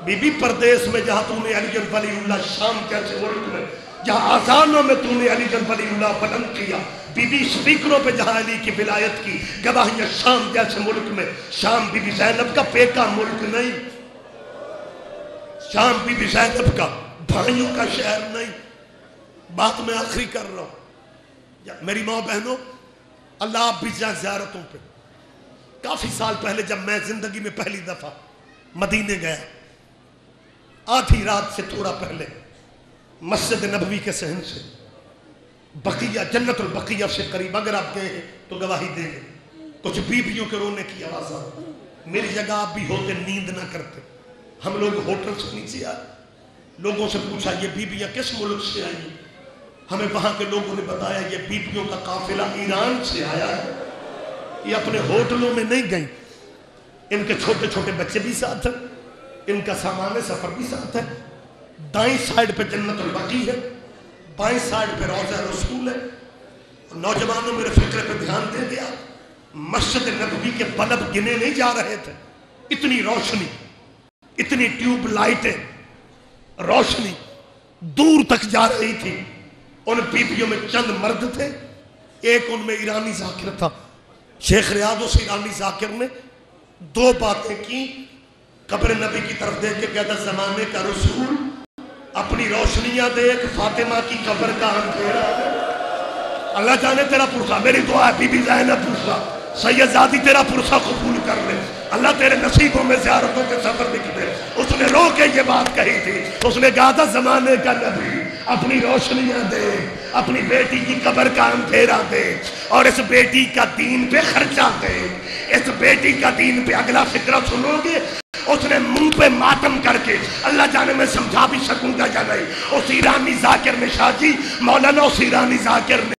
بی بی پردیس میں جہاں تو نے علی ولی اللہ، شام جیسے ملک میں جہاں آزانوں میں تو نے علی ولی اللہ بلند کیا، بی بی سپیکروں پہ جہاں علی کی ولایت کی گواہیاں، شام جیسے ملک میں، شام بی بی زینب کا پیکا ملک نہیں، شام بی بی زینب کا بھائیوں کا شہر نہیں۔ بات میں آخری کر رہا ہوں، میری ماں بہنوں، اللہ آپ بھی جائیں زیارتوں پہ۔ کافی سال پہلے جب میں زندگی میں پہلی دفعہ مدینے گیا، آدھی رات سے تھوڑا پہلے مسجد نبوی کے صحن سے بقیہ، جنت البقیہ سے قریب، اگر آپ گئے ہیں تو گواہی دیں گے، کچھ بیویوں کے رونے کی آواز آئی۔ میری جگہ آپ بھی ہوتے نیند نہ کرتے۔ ہم لوگ ہوٹل سے نیچے آئے، لوگوں سے پوچھا یہ بیویاں کس ملک سے آئی؟ ہمیں وہاں کے لوگوں نے بتایا یہ بیویوں کا قافلہ ایران سے آیا ہے، یہ اپنے ہوٹلوں میں نہیں گئیں، ان کے چھوٹے چھوٹے بچے بھی ساتھ ہیں، ان کا سامان سفر بھی ساتھ ہے۔ دائیں سائیڈ پہ جنت البقیع ہے، بائیں سائیڈ پہ روضہ رسول ہے۔ نوجوانوں میرے فکر پہ دھیان دے دیا، مسجد نبوی کے بلب گنے نہیں جا رہے تھے، اتنی روشنی، اتنی ٹیوب لائٹیں، روشنی دور تک جا رہی تھی۔ ان بیویوں میں چند مرد تھے، ایک ان میں ایرانی ذاکر تھا۔ شیخ ریاض اس ایرانی ذاکر نے دو باتیں کی، قبر نبی کی طرف دیکھ کے کہتا زمانے کا رسول اپنی روشنیاں دیکھ، فاطمہ کی قبر کا اندھیرا۔ اللہ جانے تیرا پرسہ، میری دعا ہے بی بی زینب پرسہ، سید زادی تیرا پرسہ قبول کر لے، اللہ تیرے نصیبوں میں زیارتوں کے سفر لکھ دے۔ اس نے رو کے یہ بات کہی تھی، اس نے کہا تھا زمانے کا نبی اپنی روشنیاں دے، اپنی بیٹی کی قبر کا اندھیرا دے، اور اس بیٹی کا دین پہ خرچہ دے، اس بیٹی کا دین پہ۔ اگلا فکرہ سنو گے، اس نے منہ پہ ماتم کر کے، اللہ جانے میں سمجھا بھی سکوں گا یا نہیں، اس ایرانی ذاکر نے، شاہ جی مولانا اس ایرانی ذاکر نے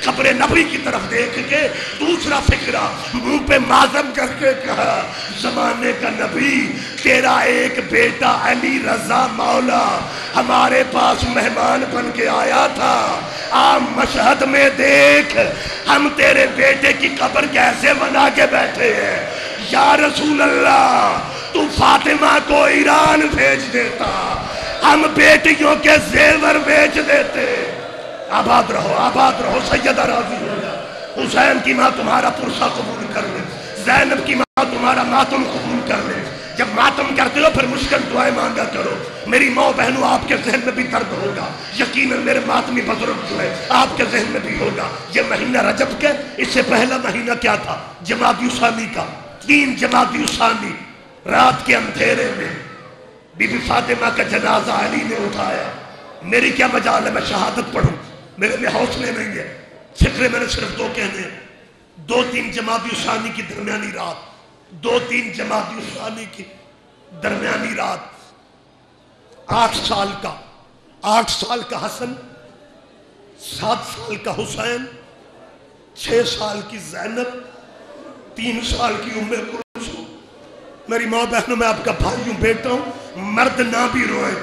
قبر نبی کی طرف دیکھ کے دوسرا فکرہ منہ پہ ماتم کر کے کہا زمانے کا نبی تیرا ایک بیٹا علی رضا مولا ہمارے پاس مہمان بن کے آیا تھا، آپ مشہد میں دیکھ ہم تیرے بیٹے کی قبر کیسے بنا کے بیٹھے ہیں۔ یا رسول اللہ تو فاطمہ کو ایران بھیج دیتا، ہم بیٹیوں کے زیور بیچ دیتے۔ آباد رہو، سیدہ راضی ہو جا۔ حسین کی ماں تمہارا پرسہ قبول کر لے، زینب کی ماں تمہارا ماتم قبول کر لے۔ جب ماتم کرتے ہو پھر مشکل دعائیں مانگا کرو۔ میری ماں بہنوں، آپ کے ذہن میں بھی درد ہوگا، یقیناً میرے ماتمی بزرگ جو ہے آپ کے ذہن میں بھی ہوگا۔ یہ مہینہ رجب کے، اس سے پہلا مہینہ کیا تھا؟ جمادی ثانی کا، 3 جمادی ثانی، رات کے اندھیرے میں بی بی فاطمہ کا جنازہ علی نے اٹھایا۔ میری کیا مجال ہے میں شہادت پڑھوں، میرے میں حوصلے نہیں ہے، فکرے میں نے صرف 2 کہنے ہیں۔ 2-3 جمادی ثانی کی درمیانی رات، 2-3 جمادی ثانی کی درمیانی رات، 8 سال کا حسن، 7 سال کا حسین، 6 سال کی زینب، 3 سال کی عمر کلثوم. میری ماں بہنوں میں آپ کا بھائی ہوں، بیٹا ہوں، مرد نہ بھی روئے،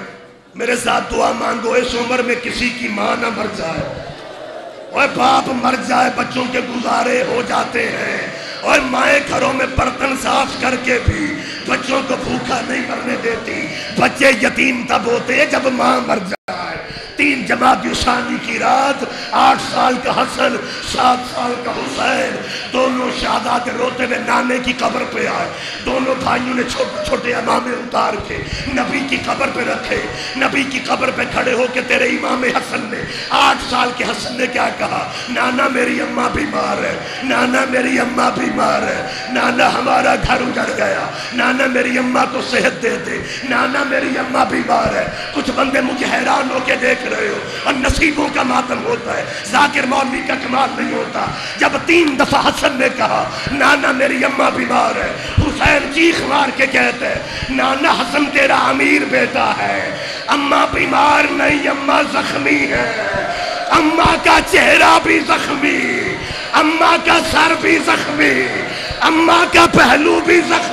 میرے ساتھ دعا مانگو اس عمر میں کسی کی ماں نہ مر جائے، اور باپ مر جائے بچوں کے گزارے ہو جاتے ہیں، اور مائیں گھروں میں برتن صاف کر کے بھی بچوں کو بھوکا نہیں مرنے دیتی. بچے یتیم تب ہوتے ہیں جب ماں مر جائے. 3 جمادی ثانی کی رات 8 سال کا حسن 7 سال کا حسین دونوں شہزادے روتے ہوئے نانے کی قبر پہ آئے. دونوں بھائیوں نے چھوٹے چھوٹے امامے اتار کے نبی کی قبر پہ رکھے. نبی کی قبر پہ کھڑے ہو کے تیرے امام حسن نے 8 سال کے حسن نے کیا کہا؟ نانا میری اماں بیمار ہے، نانا میری اماں بیمار ہے، نانا ہمارا گھر اجڑ گیا، نانا میری اماں کو صحت دے دے، نانا میری اماں بیمار ہے. کچھ بندے مجھے حیران ہو کے دیکھ رہے ہو، اور نصیبوں کا ماتم ہوتا ہے، ذاکر مولوی کا کمال نہیں ہوتا. جب 3 دفعہ حسن نے کہا نانا میری اماں بیمار ہے، حسین چیخ مار کے کہتے ہیں نانا حسن تیرا امیر بیٹا ہے، اماں بیمار نہیں، اماں زخمی ہے، اماں کا چہرہ بھی زخمی، اماں کا سر بھی زخمی، اماں کا پہلو بھی زخمی.